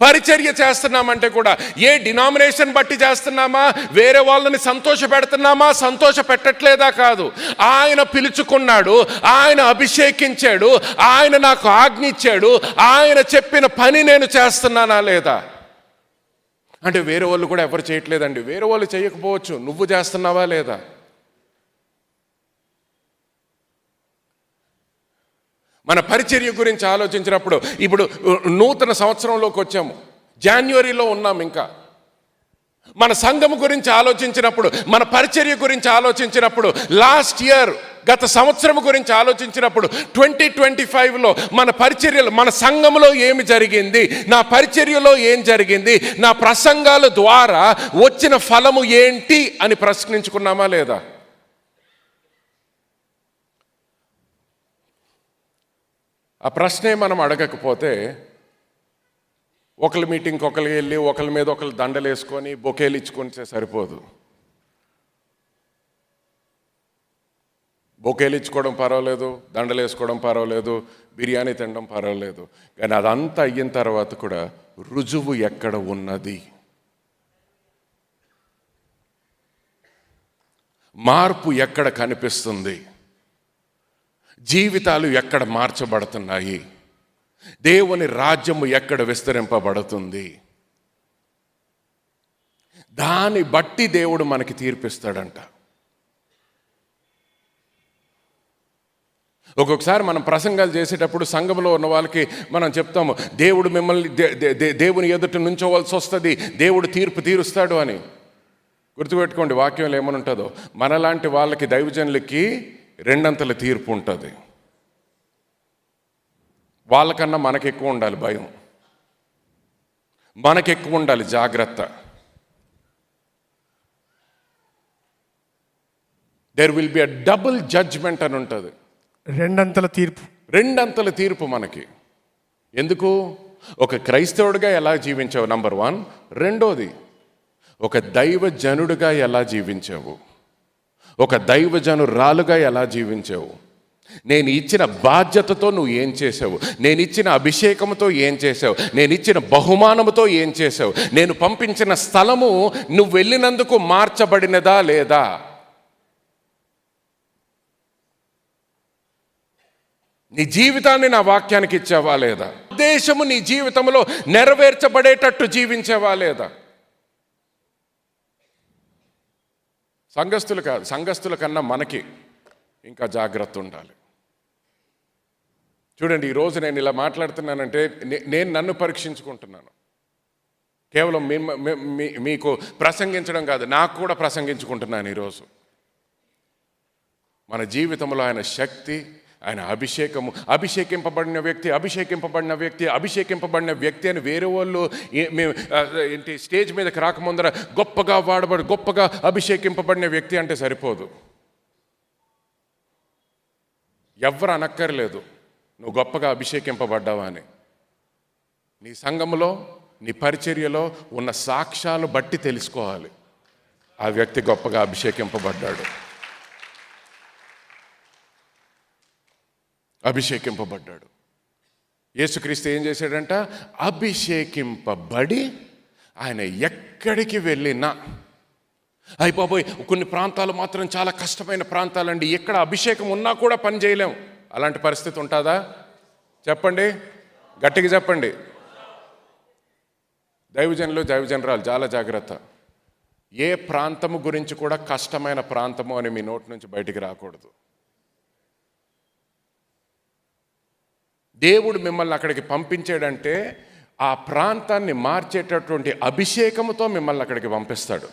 A: పరిచర్య చేస్తున్నామంటే కూడా ఏ డినామినేషన్ బట్టి చేస్తున్నామా, వేరే వాళ్ళని సంతోష పెడుతున్నామా, సంతోష పెట్టట్లేదా కాదు. ఆయన పిలుచుకున్నాడు, ఆయన అభిషేకించాడు, ఆయన నాకు ఆజ్ఞ ఇచ్చాడు, ఆయన చెప్పిన పని నేను చేస్తున్నానా లేదా అంటే వేరే వాళ్ళు కూడా ఎవరు చేయట్లేదండి. వేరే వాళ్ళు చేయకపోవచ్చు, నువ్వు చేస్తున్నావా లేదా? మన పరిచర్య గురించి ఆలోచించినప్పుడు ఇప్పుడు నూతన సంవత్సరంలోకి వచ్చాము, జాన్యువరిలో ఉన్నాం. ఇంకా మన సంఘం గురించి ఆలోచించినప్పుడు, మన పరిచర్య గురించి ఆలోచించినప్పుడు, లాస్ట్ ఇయర్ గత సంవత్సరం గురించి ఆలోచించినప్పుడు 2025లో మన పరిచర్యలో, మన సంఘంలో ఏమి జరిగింది, నా పరిచర్యలో ఏం జరిగింది, నా ప్రసంగాల ద్వారా వచ్చిన ఫలము ఏంటి అని ప్రశ్నించుకున్నామా లేదా? ఆ ప్రశ్నే మనం అడగకపోతే ఒకరి మీటింగ్కి ఒకరికి వెళ్ళి ఒకరి మీద ఒకరు దండలు వేసుకొని బొకేలు ఇచ్చుకుంటే సరిపోదు. బొకేలు ఇచ్చుకోవడం పర్వాలేదు, దండలు వేసుకోవడం పర్వాలేదు, బిర్యానీ తినడం పర్వాలేదు, కానీ అదంతా అయిన తర్వాత కూడా రుజువు ఎక్కడ ఉన్నది, మార్పు ఎక్కడ కనిపిస్తుంది, జీవితాలు ఎక్కడ మార్చబడుతున్నాయి, దేవుని రాజ్యము ఎక్కడ విస్తరింపబడుతుంది, దాన్ని బట్టి దేవుడు మనకి తీర్పిస్తాడంట. ఒక్కొక్కసారి మనం ప్రసంగాలు చేసేటప్పుడు సంఘంలో ఉన్న వాళ్ళకి మనం చెప్తాము, దేవుడు మిమ్మల్ని దేవుని ఎదుట నుంచోవలసి వస్తుంది, దేవుడు తీర్పు తీరుస్తాడు అని. గుర్తుపెట్టుకోండి, వాక్యంలో ఏమని ఉంటుందో, మనలాంటి వాళ్ళకి, దైవజనులకి 2 అంతల తీర్పు ఉంటుంది. వాళ్ళకన్నా మనకెక్కువ ఉండాలి భయం, మనకెక్కువ ఉండాలి జాగ్రత్త. There will be a double judgement అని ఉంటుంది.
B: 2 అంతల తీర్పు,
A: 2 అంతల తీర్పు మనకి. ఎందుకు? ఒక క్రైస్తవుడిగా ఎలా జీవించావు, నంబర్ 1. రెండోది, ఒక దైవజనుడిగా ఎలా జీవించావు, ఒక దైవజనురాలుగా ఎలా జీవించావు, నేను ఇచ్చిన బాధ్యతతో నువ్వు ఏం చేసావు, నేను ఇచ్చిన అభిషేకంతో ఏం చేసావు, నేను ఇచ్చిన బహుమానముతో ఏం చేసావు, నేను పంపించిన స్థలము నువ్వు వెళ్ళినందుకు మార్చబడినదా లేదా? నీ జీవితాన్ని నా వాక్యానికి ఇచ్చావా లేదా? ఉద్దేశము నీ జీవితంలో నెరవేర్చబడేటట్టు జీవించావా లేదా? సంఘస్థులు కాదు, సంఘస్థుల కన్నా మనకి ఇంకా జాగ్రత్త ఉండాలి. చూడండి, ఈరోజు నేను ఇలా మాట్లాడుతున్నానంటే నేను నన్ను పరీక్షించుకుంటున్నాను. కేవలం మీకు ప్రసంగించడం కాదు, నాకు కూడా ప్రసంగించుకుంటున్నాను ఈరోజు. మన జీవితంలో ఆయన శక్తి, ఆయన అభిషేకము, అభిషేకింపబడిన వ్యక్తి అని వేరే వాళ్ళు ఏంటి స్టేజ్ మీదకి రాకముందర గొప్పగా గొప్పగా అభిషేకింపబడిన వ్యక్తి అంటే సరిపోదు. ఎవ్వరు అనక్కర్లేదు, నువ్వు గొప్పగా అభిషేకింపబడ్డావా అని. నీ సంఘములో, నీ పరిచర్యలో ఉన్న సాక్ష్యాలు బట్టి తెలుసుకోవాలి ఆ వ్యక్తి గొప్పగా అభిషేకింపబడ్డాడు. అభిషేకింపబడ్డాడు. యేసుక్రీస్తు ఏం చేశాడంట? అభిషేకింపబడి ఆయన ఎక్కడికి వెళ్ళినా, అయిపోయి కొన్ని ప్రాంతాలు మాత్రం చాలా కష్టమైన ప్రాంతాలండి, ఎక్కడ అభిషేకం ఉన్నా కూడా పని చేయలేం. అలాంటి పరిస్థితి ఉంటుందా? చెప్పండి, గట్టిగా చెప్పండి. దైవజనులు, దైవజనరాలు చాలా జాగ్రత్త. ఏ ప్రాంతము గురించి కూడా కష్టమైన ప్రాంతము అని మీ నోటి నుంచి బయటికి రాకూడదు. దేవుడు మిమ్మల్ని అక్కడికి పంపించాడంటే ఆ ప్రాంతాన్ని మార్చేటటువంటి అభిషేకముతో మిమ్మల్ని అక్కడికి పంపిస్తాడు.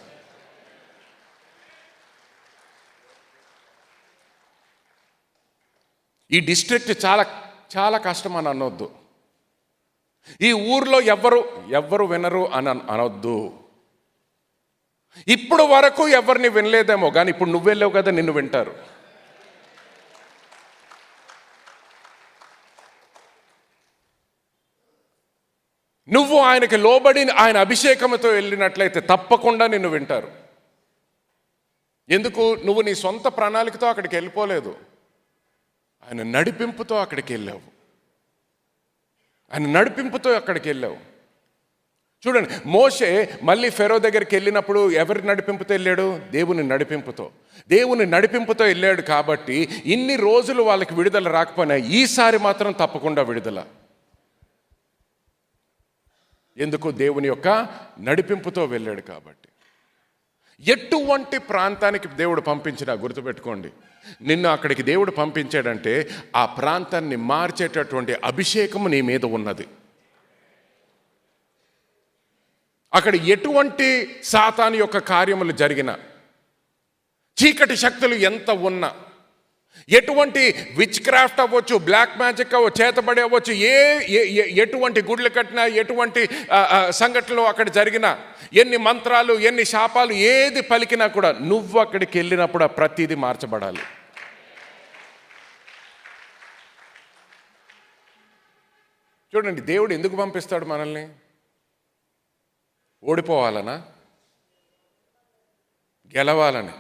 A: ఈ డిస్ట్రిక్ట్ చాలా చాలా కష్టం అని అనొద్దు. ఈ ఊర్లో ఎవ్వరు వినరు అని అనొద్దు. ఇప్పుడు వరకు ఎవరిని వినలేదేమో, కానీ ఇప్పుడు నువ్వు వెళ్ళావు కదా, నిన్ను వింటారు. నువ్వు ఆయనకి లోబడి ఆయన అభిషేకంతో వెళ్ళినట్లయితే తప్పకుండా నిన్ను వింటారు. ఎందుకు? నువ్వు నీ సొంత ప్రణాళికతో అక్కడికి వెళ్ళిపోలేదు, ఆయన నడిపింపుతో అక్కడికి వెళ్ళావు. ఆయన నడిపింపుతో అక్కడికి వెళ్ళావు. చూడండి, మోషే మళ్ళీ ఫెరో దగ్గరికి వెళ్ళినప్పుడు ఎవరి నడిపింపుతో వెళ్ళాడు? దేవుని నడిపింపుతో. దేవుని నడిపింపుతో వెళ్ళాడు కాబట్టి ఇన్ని రోజులు వాళ్ళకి విడుదల రాకపోయినా ఈసారి మాత్రం తప్పకుండా విడుదల. ఎందుకు? దేవుని యొక్క నడిపింపుతో వెళ్ళాడు కాబట్టి. ఎటువంటి ప్రాంతానికి దేవుడు పంపించినా గుర్తుపెట్టుకోండి, నిన్ను అక్కడికి దేవుడు పంపించాడంటే ఆ ప్రాంతాన్ని మార్చేటటువంటి అభిషేకము నీ మీద ఉన్నది. అక్కడ ఎటువంటి సాతాను యొక్క కార్యములు జరిగినా, చీకటి శక్తులు ఎంత ఉన్నా, ఎటువంటి విచ్ క్రాఫ్ట్ అవ్వచ్చు, బ్లాక్ మ్యాజిక్ అవ్వచ్చు, చేతబడి అవ్వచ్చు, ఎటువంటి గుడ్లు కట్టినా, ఎటువంటి సంఘటనలు అక్కడ జరిగినా, ఎన్ని మంత్రాలు, ఎన్ని శాపాలు, ఏది పలికినా కూడా నువ్వు అక్కడికి వెళ్ళినప్పుడు ఆ ప్రతిదీ మార్చబడాలి. చూడండి, దేవుడు ఎందుకు పంపిస్తాడు మనల్ని? ఓడిపోవాలనా? గెలవాలని.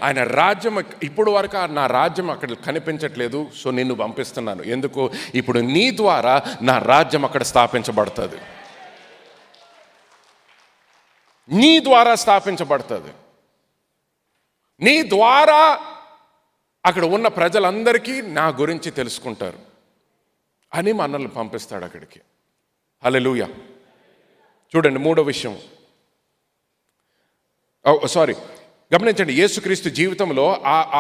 A: ఆయన రాజ్యం ఇప్పుడు వరకు నా రాజ్యం అక్కడ కనిపించట్లేదు, సో నిన్ను పంపిస్తున్నాను. ఎందుకు? ఇప్పుడు నీ ద్వారా నా రాజ్యం అక్కడ స్థాపించబడుతుంది. నీ ద్వారా స్థాపించబడుతుంది. నీ ద్వారా అక్కడ ఉన్న ప్రజలందరికీ నా గురించి తెలుసుకుంటారు అని మనల్ని పంపిస్తాడు అక్కడికి. హల్లెలూయా. చూడండి, మూడో విషయం. గమనించండి, యేసుక్రీస్తు జీవితంలో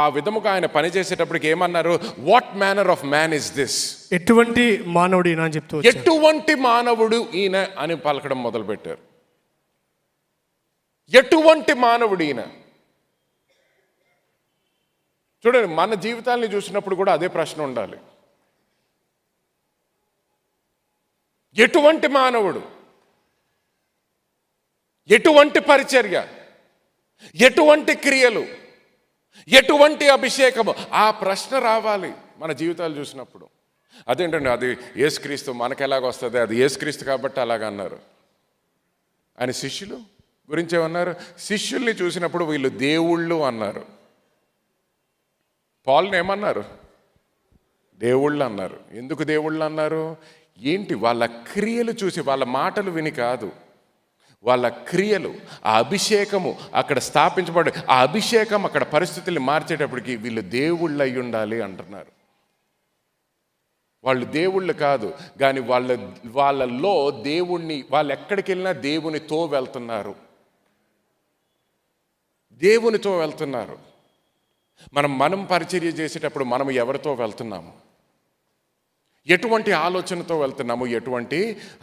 A: ఆ విధముగా ఆయన పనిచేసేటప్పటికి ఏమన్నారు? What manner of man is this?
B: ఎటువంటి మానవుడు ఈయన అని చెప్తూ,
A: ఎటువంటి మానవుడు ఈయన అని పలకడం మొదలుపెట్టారు. ఎటువంటి మానవుడు ఈయన? చూడండి, మన జీవితాన్ని చూసినప్పుడు కూడా అదే ప్రశ్న ఉండాలి. ఎటువంటి మానవుడు, ఎటువంటి పరిచర్య, ఎటువంటి క్రియలు, ఎటువంటి అభిషేకము, ఆ ప్రశ్న రావాలి మన జీవితాలు చూసినప్పుడు. అదేంటండి, అది యేసుక్రీస్తు, మనకు ఎలాగొస్తుంది? అది యేసుక్రీస్తు కాబట్టి అలాగన్నారు. ఆయన శిష్యులు గురించి ఏమన్నారు? శిష్యుల్ని చూసినప్పుడు వీళ్ళు దేవుళ్ళు అన్నారు. పౌలుని ఏమన్నారు? దేవుళ్ళు అన్నారు. ఎందుకు దేవుళ్ళు అన్నారు? ఏంటి? వాళ్ళ క్రియలు చూసి, వాళ్ళ మాటలు విని కాదు, వాళ్ళ క్రియలు, ఆ అభిషేకము అక్కడ స్థాపించబడి, ఆ అభిషేకం అక్కడ పరిస్థితుల్ని మార్చేటప్పటికి వీళ్ళు దేవుళ్ళు అయి ఉండాలి అంటున్నారు. వాళ్ళు దేవుళ్ళు కాదు, కానీ వాళ్ళలో దేవుణ్ణి, వాళ్ళు ఎక్కడికి వెళ్ళినా దేవునితో వెళ్తున్నారు. దేవునితో వెళ్తున్నారు. మనం పరిచర్య చేసేటప్పుడు మనం ఎవరితో వెళ్తున్నాము? ఎటువంటి ఆలోచనతో వెళ్తున్నాము? ఎటువంటి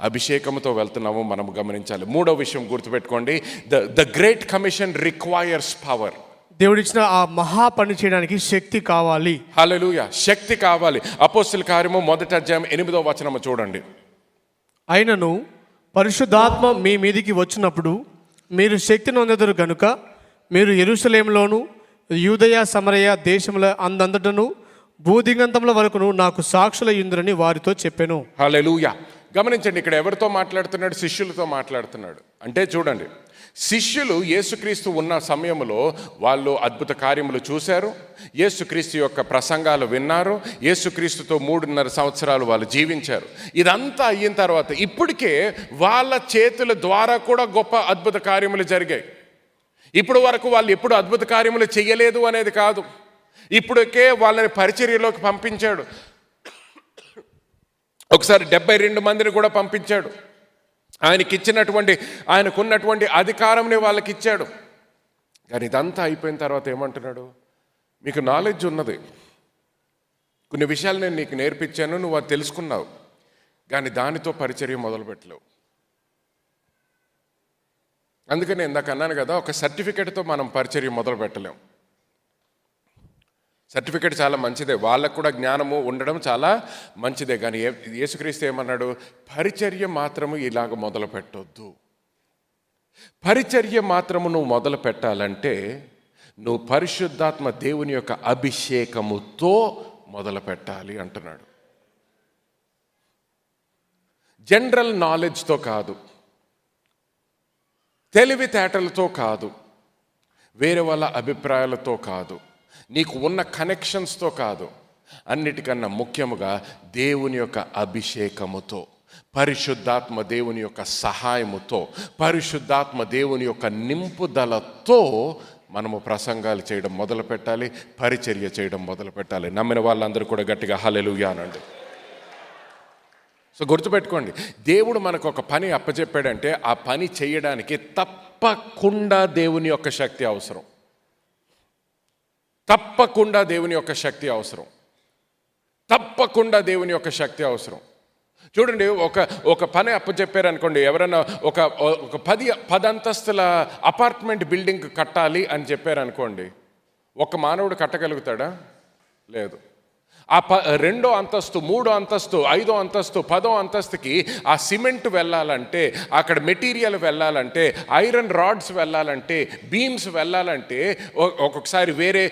A: అభిషేకంతో వెళ్తున్నాము మనం గమనించాలి. మూడో విషయం గుర్తుపెట్టుకోండి, the great commission requires power.
B: దేవుడిచ్చిన ఆ మహా పని చేయడానికి శక్తి కావాలి.
A: హల్లెలూయా. శక్తి కావాలి. అపోస్తలుల కార్యము 1వ అధ్యాయం 8వ వచనము చూడండి.
B: అయినను పరిశుద్ధాత్మ మీ మీదికి వచ్చినప్పుడు మీరు శక్తి నొందెదరు గనుక మీరు యెరూషలేములోను యూదయ సమరయ దేశముల అందంతటను భూదిగంతముల వరకును నాకు సాక్షుల ఇందురని వారితో చెప్పెను.
A: హల్లెలూయా. గమనించండి, ఇక్కడ ఎవరితో మాట్లాడుతున్నాడు? శిష్యులతో మాట్లాడుతున్నాడు. అంటే చూడండి, శిష్యులు యేసుక్రీస్తు ఉన్న సమయంలో వాళ్ళు అద్భుత కార్యములు చూశారు, యేసుక్రీస్తు యొక్క ప్రసంగాలు విన్నారు, యేసుక్రీస్తుతో 3.5 సంవత్సరాలు వాళ్ళు జీవించారు. ఇదంతా అయిన తర్వాత ఇప్పటికే వాళ్ళ చేతుల ద్వారా కూడా గొప్ప అద్భుత కార్యములు జరిగాయి. ఇప్పుడు వరకు వాళ్ళు ఎప్పుడు అద్భుత కార్యములు చేయలేదు అనేది కాదు, ఇప్పటికే వాళ్ళని పరిచర్యలోకి పంపించాడు. ఒకసారి 72 మందిని కూడా పంపించాడు. ఆయనకున్నటువంటి అధికారంని వాళ్ళకి ఇచ్చాడు. కానీ ఇదంతా అయిపోయిన తర్వాత ఏమంటున్నాడు? మీకు నాలెడ్జ్ ఉన్నది, కొన్ని విషయాలు నేను నీకు నేర్పించాను, నువ్వు అది తెలుసుకున్నావు, కానీ దానితో పరిచర్య మొదలుపెట్టలేవు. అందుకని ఇందాక అన్నాను కదా, ఒక సర్టిఫికెట్తో మనం పరిచర్య మొదలు పెట్టలేం. సర్టిఫికెట్ చాలా మంచిదే, వాళ్ళకు కూడా జ్ఞానము ఉండడం చాలా మంచిదే. కానీ యేసుక్రీస్తు ఏమన్నాడు? పరిచర్య మాత్రము ఇలాగ మొదలు పెట్టొద్దు. పరిచర్య మాత్రము నువ్వు మొదలు పెట్టాలంటే నువ్వు పరిశుద్ధాత్మ దేవుని యొక్క అభిషేకముతో మొదలు పెట్టాలి అంటున్నాడు. జనరల్ నాలెడ్జ్తో కాదు, తెలివితేటలతో కాదు, వేరే వాళ్ళ అభిప్రాయాలతో కాదు, నీకు ఉన్న కనెక్షన్స్తో కాదు, అన్నిటికన్నా ముఖ్యముగా దేవుని యొక్క అభిషేకముతో, పరిశుద్ధాత్మ దేవుని యొక్క సహాయముతో, పరిశుద్ధాత్మ దేవుని యొక్క నింపుదలతో మనము ప్రసంగాలు చేయడం మొదలు పెట్టాలి, పరిచర్య చేయడం మొదలు పెట్టాలి. నమ్మిన వాళ్ళందరూ కూడా గట్టిగా హల్లెలూయా అనండి. సో గుర్తుపెట్టుకోండి, దేవుడు మనకు ఒక పని అప్పచెప్పాడంటే ఆ పని చేయడానికి తప్పకుండా దేవుని యొక్క శక్తి అవసరం. తప్పకుండా దేవుని యొక్క శక్తి అవసరం. తప్పకుండా దేవుని యొక్క శక్తి అవసరం. చూడండి, ఒక పని అప్పచెప్పారనుకోండి, ఎవరైనా ఒక 10 అంతస్తుల అపార్ట్మెంట్ బిల్డింగ్ కట్టాలి అని చెప్పారనుకోండి, ఒక మానవుడు కట్టగలుగుతాడా? లేదు. ఆ 2వ అంతస్తు, 3వ అంతస్తు, 5వ అంతస్తు, 10వ అంతస్తుకి ఆ సిమెంట్ వెళ్ళాలంటే, అక్కడ మెటీరియల్ వెళ్ళాలంటే, ఐరన్ రాడ్స్ వెళ్ళాలంటే, బీమ్స్ వెళ్ళాలంటే ఒక్కొక్కసారి వేరే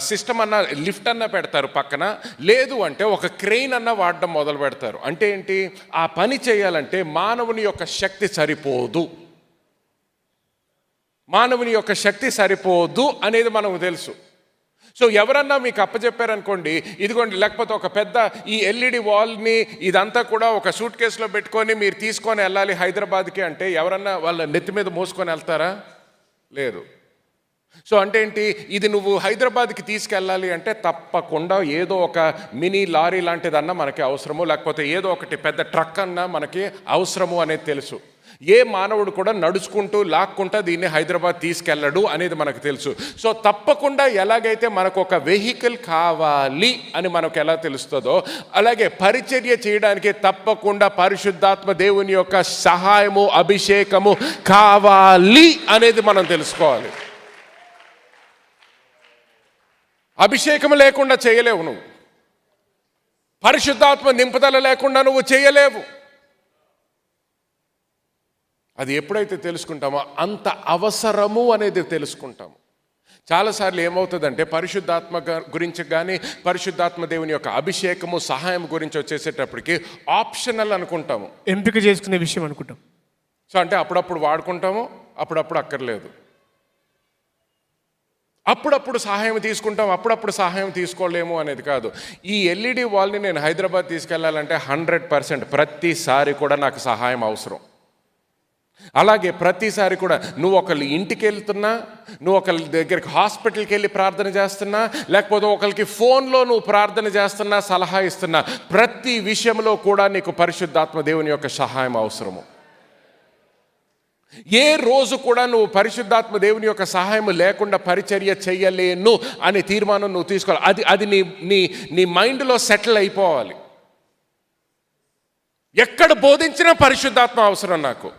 A: సిస్టమ్ అన్న, లిఫ్ట్ అన్న పెడతారు పక్కన, లేదు అంటే ఒక క్రెయిన్ అన్న వాడడం మొదలు పెడతారు. అంటే ఏంటి? ఆ పని చేయాలంటే మానవుని యొక్క శక్తి సరిపోదు, మానవుని యొక్క శక్తి సరిపోదు అనేది మనకు తెలుసు. సో ఎవరన్నా మీకు అప్పచెప్పారనుకోండి, ఇదిగోండి, లేకపోతే ఒక పెద్ద ఈ ఎల్ఈడి వాల్ని ఇదంతా కూడా ఒక సూట్ కేసులో పెట్టుకొని మీరు తీసుకొని వెళ్ళాలి హైదరాబాద్కి అంటే ఎవరన్నా వాళ్ళ నెత్తి మీద మోసుకొని వెళ్తారా? లేదు. సో అంటే ఏంటి? ఇది నువ్వు హైదరాబాద్కి తీసుకెళ్ళాలి అంటే తప్పకుండా ఏదో ఒక మినీ లారీ లాంటిదన్నా మనకి అవసరము, లేకపోతే ఏదో ఒకటి పెద్ద ట్రక్ అన్నా మనకి అవసరము అనేది తెలుసు. ఏ మానవుడు కూడా నడుచుకుంటూ లాక్కుంటా దీన్ని హైదరాబాద్ తీసుకెళ్ళడు అనేది మనకు తెలుసు. సో తప్పకుండా ఎలాగైతే మనకు ఒక వెహికల్ కావాలి అని మనకు ఎలా తెలుస్తుందో, అలాగే పరిచర్య చేయడానికి తప్పకుండా పరిశుద్ధాత్మ దేవుని యొక్క సహాయము, అభిషేకము కావాలి అనేది మనం తెలుసుకోవాలి. అభిషేకం లేకుండా చేయలేవు నువ్వు, పరిశుద్ధాత్మ నింపుదల లేకుండా నువ్వు చేయలేవు. అది ఎప్పుడైతే తెలుసుకుంటామో అంత అవసరము అనేది తెలుసుకుంటాము. చాలాసార్లు ఏమవుతుందంటే పరిశుద్ధాత్మ గురించి కానీ, పరిశుద్ధాత్మ దేవుని యొక్క అభిషేకము, సహాయం గురించి వచ్చేసేటప్పటికి ఆప్షనల్ అనుకుంటాము,
B: ఎంపిక చేసుకునే విషయం అనుకుంటాం.
A: సో అంటే అప్పుడప్పుడు వాడుకుంటాము, అప్పుడప్పుడు అక్కర్లేదు. అప్పుడప్పుడు సహాయం తీసుకుంటాం, అప్పుడప్పుడు సహాయం తీసుకోలేము అనేది కాదు. ఈ ఎల్ఈడి వాల్ని నేను హైదరాబాద్ తీసుకెళ్లాలంటే 100% ప్రతిసారి కూడా నాకు సహాయం అవసరం. అలాగే ప్రతిసారి కూడా నువ్వు ఒకళ్ళ ఇంటికి వెళ్తున్నా, నువ్వు ఒకళ్ళ దగ్గరికి హాస్పిటల్కి వెళ్ళి ప్రార్థన చేస్తున్నా, లేకపోతే ఒకరికి ఫోన్లో నువ్వు ప్రార్థన చేస్తున్నా, సలహా ఇస్తున్నా, ప్రతి విషయంలో కూడా నీకు పరిశుద్ధాత్మ దేవుని యొక్క సహాయం అవసరము. ఏ రోజు కూడా నువ్వు పరిశుద్ధాత్మ దేవుని యొక్క సహాయం లేకుండా పరిచర్య చెయ్యలేను అనే తీర్మానం నువ్వు తీసుకోవాలి. అది నీ మైండ్లో సెటిల్ అయిపోవాలి. ఎక్కడ బోధించినా పరిశుద్ధాత్మ అవసరం నాకు,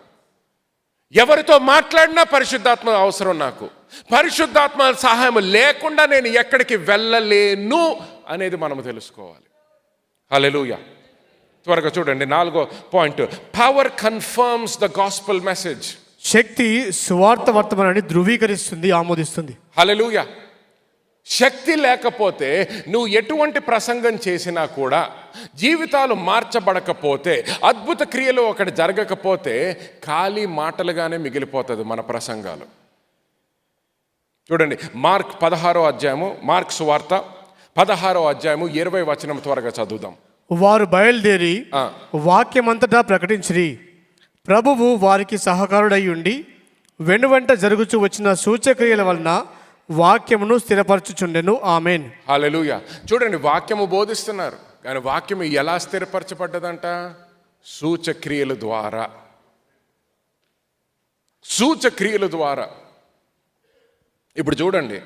A: ఎవరితో మాట్లాడినా పరిశుద్ధాత్మ అవసరం నాకు, పరిశుద్ధాత్మ సహాయం లేకుండా నేను ఎక్కడికి వెళ్ళలేను అనేది మనం తెలుసుకోవాలి. హల్లెలూయా. త్వరగా చూడండి, 4వ point, power confirms the gospel message.
B: శక్తి సువార్త వర్తమానాన్ని ధృవీకరిస్తుంది, ఆమోదిస్తుంది.
A: హల్లెలూయా. శక్తి లేకపోతే నువ్వు ఎటువంటి ప్రసంగం చేసినా కూడా, జీవితాలు మార్చబడకపోతే, అద్భుత క్రియలు ఒకటి జరగకపోతే ఖాళీ మాటలుగానే మిగిలిపోతుంది మన ప్రసంగాలు. చూడండి, మార్క్ 16వ అధ్యాయము, మార్క్ సువార్త 16వ అధ్యాయము 20వ వచనం త్వరగా చదువుదాం.
B: వారు బయలుదేరి వాక్యమంతటా ప్రకటించిరి. ప్రభువు వారికి సహకారుడై ఉండి వెనువెంట జరుగుచూ వచ్చిన సూచక్రియల వలన వాక్యమును స్థిరపరచుచుండెను. ఆమేన్.
A: హల్లెలూయా. చూడండి, వాక్యము బోధిస్తున్నారు, కానీ వాక్యము ఎలా స్థిరపరచబడ్డదంట? సూచక్రియల ద్వారా. సూచక్రియల ద్వారా. ఇప్పుడు చూడండి,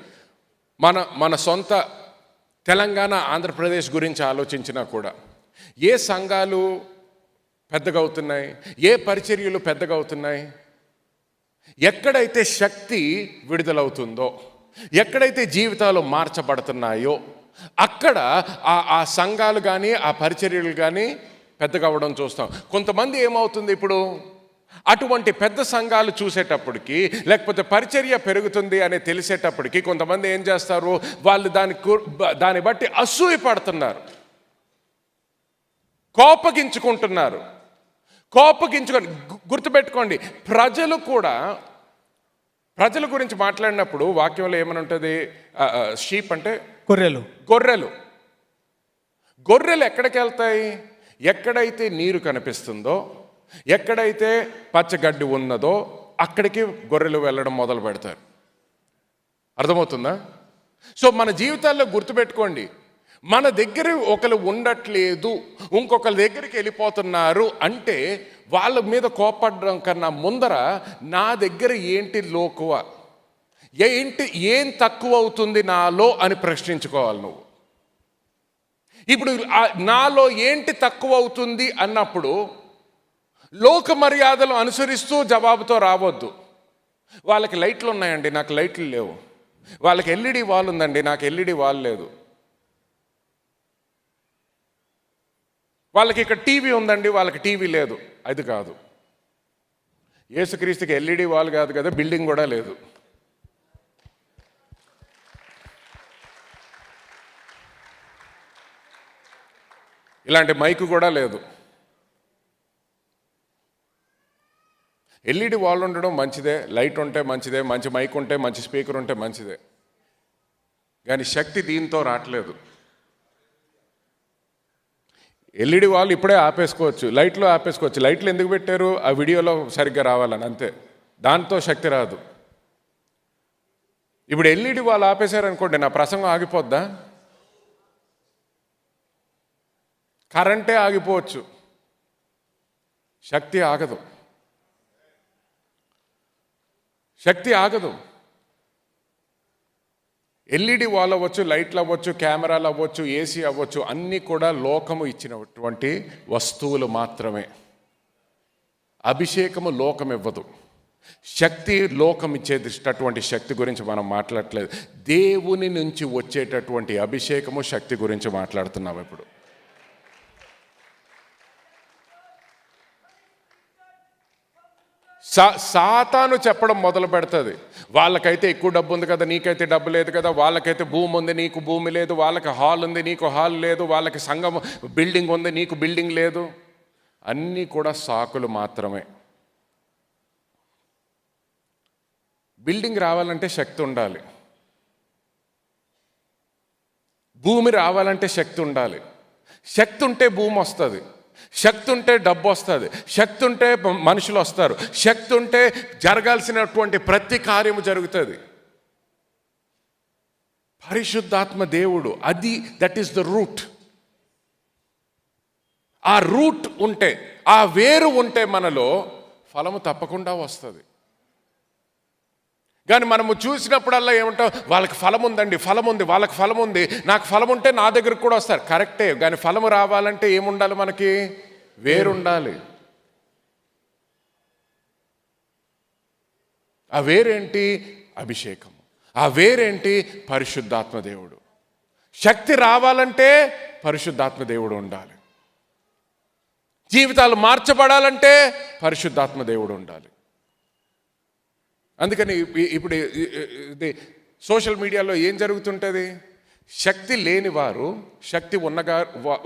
A: మన సొంత తెలంగాణ, ఆంధ్రప్రదేశ్ గురించి ఆలోచించినా కూడా ఏ సంఘాలు పెద్దగా అవుతున్నాయి, ఏ పరిచర్యలు పెద్దగా అవుతున్నాయి? ఎక్కడైతే శక్తి విడుదలవుతుందో, ఎక్కడైతే జీవితాలు మార్చబడుతున్నాయో అక్కడ ఆ సంఘాలు కానీ ఆ పరిచర్యలు కానీ పెద్దగా అవ్వడం చూస్తాం. కొంతమంది ఏమవుతుంది, ఇప్పుడు అటువంటి పెద్ద సంఘాలు చూసేటప్పటికి, లేకపోతే పరిచర్య పెరుగుతుంది అని తెలిసేటప్పటికి కొంతమంది ఏం చేస్తారు, వాళ్ళు దాన్ని బట్టి అసూయ పడుతున్నారు, కోపగించుకుంటున్నారు. గుర్తుపెట్టుకోండి, ప్రజల గురించి మాట్లాడినప్పుడు వాక్యంలో ఏమని ఉంటుంది? షీప్ అంటే గొర్రెలు. గొర్రెలు ఎక్కడికి వెళ్తాయి? ఎక్కడైతే నీరు కనిపిస్తుందో, ఎక్కడైతే పచ్చగడ్డి ఉన్నదో అక్కడికి గొర్రెలు వెళ్ళడం మొదలు పెడతారు. అర్థమవుతుందా? సో మన జీవితాల్లో గుర్తుపెట్టుకోండి, మన దగ్గర ఒకరు ఉండట్లేదు, ఇంకొకరి దగ్గరికి వెళ్ళిపోతున్నారు అంటే వాళ్ళ మీద కోపడడం కన్నా ముందర నా దగ్గర ఏంటి లోకువ, ఏం తక్కువ అవుతుంది నాలో అని ప్రశ్నించుకోవాలి నువ్వు. ఇప్పుడు నాలో ఏంటి తక్కువ అవుతుంది అన్నప్పుడు లోక మర్యాదలు అనుసరిస్తూ జవాబుతో రావద్దు. వాళ్ళకి లైట్లు ఉన్నాయండి, నాకు లైట్లు లేవు. వాళ్ళకి ఎల్ఈడి వాల్ ఉందండి, నాకు ఎల్ఈడి వాల్ లేదు. వాళ్ళకి ఇక్కడ టీవీ ఉందండి, వాళ్ళకి టీవీ లేదు. అది కాదు. యేసుక్రీస్తుకి ఎల్ఈడి వాల్ కాదు కదా, బిల్డింగ్ కూడా లేదు. ఇలాంటి మైకు కూడా లేదు. ఎల్ఈడి వాల్ ఉండడం మంచిదే, లైట్ ఉంటే మంచిదే, మంచి మైక్ ఉంటే, మంచి స్పీకర్ ఉంటే మంచిదే, కానీ శక్తి దీంతో రావట్లేదు. ఎల్ఈడి వాల్ ఇప్పుడే ఆపేసుకోవచ్చు, లైట్లు ఆపేసుకోవచ్చు. లైట్లు ఎందుకు పెట్టారు? ఆ వీడియోలో సరిగ్గా రావాలని, అంతే. దాంతో శక్తి రాదు. ఇప్పుడు ఎల్ఈడి వాల్ ఆపేశారనుకోండి, నా ప్రసంగం ఆగిపోద్దా? కరెంటే ఆగిపోవచ్చు, శక్తి ఆగదు. శక్తి ఆగదు. ఎల్ఈడి వాల్ అవ్వచ్చు, లైట్లు అవ్వచ్చు, కెమెరాలు అవ్వచ్చు, ఏసీ అవ్వచ్చు, అన్నీ కూడా లోకము ఇచ్చినటువంటి వస్తువులు మాత్రమే. అభిషేకము లోకం ఇవ్వదు. శక్తి లోకం ఇచ్చేటటువంటి శక్తి గురించి మనం మాట్లాడట్లేదు. దేవుని నుంచి వచ్చేటటువంటి అభిషేకము, శక్తి గురించి మాట్లాడుతున్నాం ఇప్పుడు. సాతాను చెప్పడం మొదలు పెడుతుంది, వాళ్ళకైతే ఎక్కువ డబ్బు ఉంది కదా, నీకైతే డబ్బు లేదు కదా, వాళ్ళకైతే భూమి ఉంది, నీకు భూమి లేదు, వాళ్ళకి హాల్ ఉంది, నీకు హాల్ లేదు, వాళ్ళకి సంఘం బిల్డింగ్ ఉంది, నీకు బిల్డింగ్ లేదు. అన్నీ కూడా సాకులు మాత్రమే. బిల్డింగ్ రావాలంటే శక్తి ఉండాలి, భూమి రావాలంటే శక్తి ఉండాలి. శక్తి ఉంటే భూమి వస్తుంది, శక్తి ఉంటే డబ్బు వస్తుంది, శక్తి ఉంటే మనుషులు వస్తారు, శక్తి ఉంటే జరగాల్సినటువంటి ప్రతి కార్యము జరుగుతుంది. పరిశుద్ధాత్మ దేవుడు, అది దట్ ఈస్ ద రూట్. ఆ రూట్ ఉంటే, ఆ వేరు ఉంటే మనలో ఫలము తప్పకుండా వస్తుంది. కానీ మనము చూసినప్పుడల్లా ఏమంటాం, వాళ్ళకి ఫలం ఉందండి, ఫలం ఉంది, వాళ్ళకి ఫలం ఉంది, నాకు ఫలం ఉంటే నా దగ్గరకు కూడా వస్తారు. కరెక్టే, కానీ ఫలము రావాలంటే ఏముండాలి? మనకి వేరుండాలి. ఆ వేరేంటి? అభిషేకము. ఆ వేరేంటి? పరిశుద్ధాత్మ దేవుడు. శక్తి రావాలంటే పరిశుద్ధాత్మ దేవుడు ఉండాలి. జీవితాలు మార్చబడాలంటే పరిశుద్ధాత్మ దేవుడు ఉండాలి. అందుకని ఇప్పుడు ఇది సోషల్ మీడియాలో ఏం జరుగుతుంటుంది? శక్తి లేని వారు శక్తి ఉన్న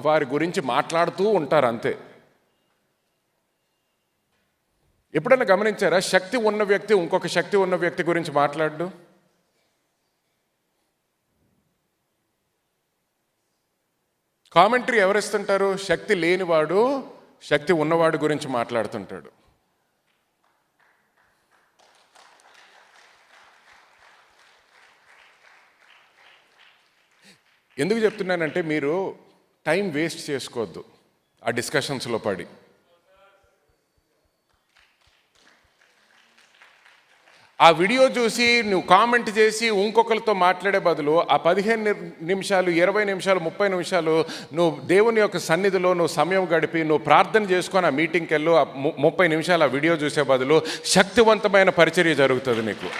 A: వారి గురించి మాట్లాడుతూ ఉంటారు అంతే. ఎప్పుడైనా గమనించారా? శక్తి ఉన్న వ్యక్తి ఇంకొక శక్తి ఉన్న వ్యక్తి గురించి మాట్లాడు. కామెంటరీ ఎవరిస్తుంటారు? శక్తి లేనివాడు శక్తి ఉన్నవాడు గురించి మాట్లాడుతుంటాడు. ఎందుకు చెప్తున్నానంటే మీరు టైం వేస్ట్ చేసుకోవద్దు ఆ డిస్కషన్స్లో పడి. ఆ వీడియో చూసి నువ్వు కామెంట్ చేసి ఇంకొకరితో మాట్లాడే బదులు ఆ 15 నిమిషాలు 20 నిమిషాలు 30 నిమిషాలు నువ్వు దేవుని యొక్క సన్నిధిలో నువ్వు సమయం గడిపి నువ్వు ప్రార్థన చేసుకొని ఆ మీటింగ్కి వెళ్ళు. ఆ 30 నిమిషాలు ఆ వీడియో చూసే బదులు శక్తివంతమైన పరిచర్య జరుగుతుంది నీకు.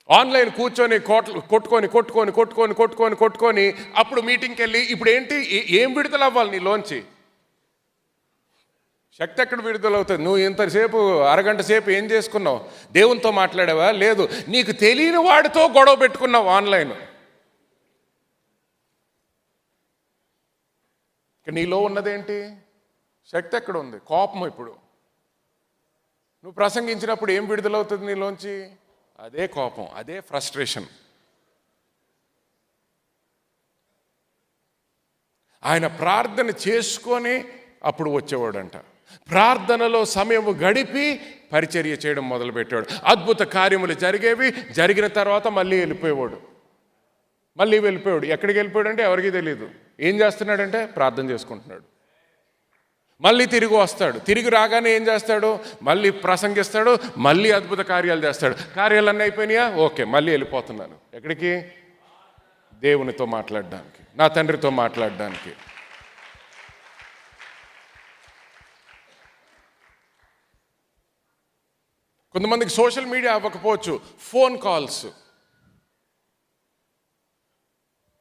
A: ఆన్లైన్ కూర్చొని కొట్టుకొని అప్పుడు మీటింగ్కి వెళ్ళి ఇప్పుడు ఏంటి ఏం విడుదల అవ్వాలి నీలోంచి? శక్తి ఎక్కడ విడుదలవుతుంది? నువ్వు ఇంతసేపు అరగంట సేపు ఏం చేసుకున్నావు? దేవునితో మాట్లాడావా? లేదు. నీకు తెలియని వాడితో గొడవ పెట్టుకున్నావు ఆన్లైన్. నీలో ఉన్నదేంటి? శక్తి ఎక్కడ ఉంది? కోపం. ఇప్పుడు నువ్వు ప్రసంగించినప్పుడు ఏం విడుదలవుతుంది నీలోంచి? అదే కోపం, అదే ఫ్రస్ట్రేషన్. ఆయన ప్రార్థన చేసుకొని అప్పుడు వచ్చేవాడంట. ప్రార్థనలో సమయం గడిపి పరిచర్య చేయడం మొదలుపెట్టాడు. అద్భుత కార్యములు జరిగేవి. జరిగిన తర్వాత మళ్ళీ వెళ్ళిపోయాడు. ఎక్కడికి వెళ్ళిపోయాడు అంటే ఎవరికీ తెలియదు. ఏం చేస్తున్నాడంటే ప్రార్థన చేసుకుంటున్నాడు. మళ్ళీ తిరిగి వస్తాడు. తిరిగి రాగానే ఏం చేస్తాడు? మళ్ళీ ప్రసంగిస్తాడు, మళ్ళీ అద్భుత కార్యాలు చేస్తాడు. కార్యాలన్నీ అయిపోయినాయా? ఓకే, మళ్ళీ వెళ్ళిపోతున్నాను. ఎక్కడికి? దేవునితో మాట్లాడడానికి, నా తండ్రితో మాట్లాడడానికి. కొంతమందికి సోషల్ మీడియా అవ్వకపోవచ్చు, ఫోన్ కాల్స్.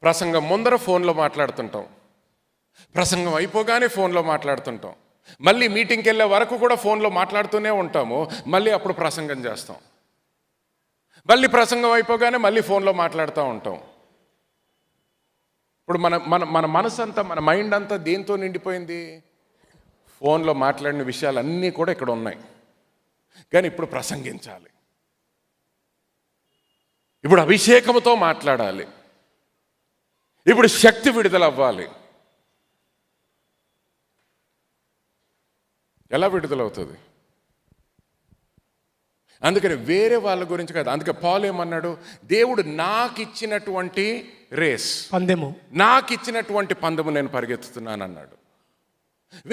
A: ప్రసంగం ముందర ఫోన్లో మాట్లాడుతుంటాం, ప్రసంగం అయిపోగానే ఫోన్లో మాట్లాడుతుంటాం, మళ్ళీ మీటింగ్కి వెళ్ళే వరకు కూడా ఫోన్లో మాట్లాడుతూనే ఉంటాము. మళ్ళీ అప్పుడు ప్రసంగం చేస్తాం, మళ్ళీ ప్రసంగం అయిపోగానే మళ్ళీ ఫోన్లో మాట్లాడుతూ ఉంటాం. ఇప్పుడు మన మన మన మనసు అంతా, మన మైండ్ అంతా దేంతో నిండిపోయింది? ఫోన్లో మాట్లాడిన విషయాలన్నీ కూడా ఇక్కడ ఉన్నాయి. కానీ ఇప్పుడు ప్రసంగించాలి, ఇప్పుడు అభిషేకంతో మాట్లాడాలి, ఇప్పుడు శక్తి విడుదల అవ్వాలి. ఎలా విడుదలవుతుంది? అందుకని వేరే వాళ్ళ గురించి కాదు. అందుకే పౌలు ఏమన్నాడు? దేవుడు నాకు ఇచ్చినటువంటి
B: పందెము,
A: నాకు ఇచ్చినటువంటి పందెము నేను పరిగెత్తుతున్నాను అన్నాడు.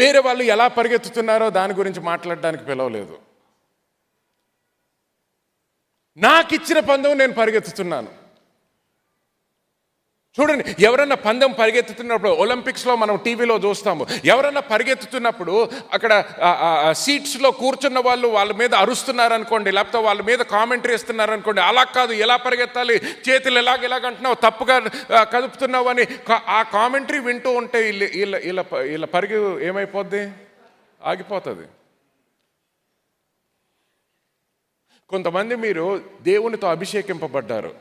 A: వేరే వాళ్ళు ఎలా పరిగెత్తుతున్నారో దాని గురించి మాట్లాడడానికి పిలవలేదు. నాకు ఇచ్చిన పందెం నేను పరిగెత్తుతున్నాను. చూడండి, ఎవరన్నా పందెం పరిగెత్తుతున్నప్పుడు, ఒలింపిక్స్లో మనం టీవీలో చూస్తాము, ఎవరన్నా పరిగెత్తుతున్నప్పుడు అక్కడ సీట్స్లో కూర్చున్న వాళ్ళు వాళ్ళ మీద అరుస్తున్నారనుకోండి, లేకపోతే వాళ్ళ మీద కామెంటరీ ఇస్తున్నారనుకోండి, అలా కాదు, ఎలా పరిగెత్తాలి, చేతులు ఎలాగంటున్నావు, తప్పుగా కదుపుతున్నావు అని ఆ కామెంటరీ వింటూ ఉంటే వీళ్ళ పరిగె ఏమైపోద్ది? ఆగిపోతుంది. కొంతమంది మీరు దేవునితో అభిషేకింపబడ్డారు,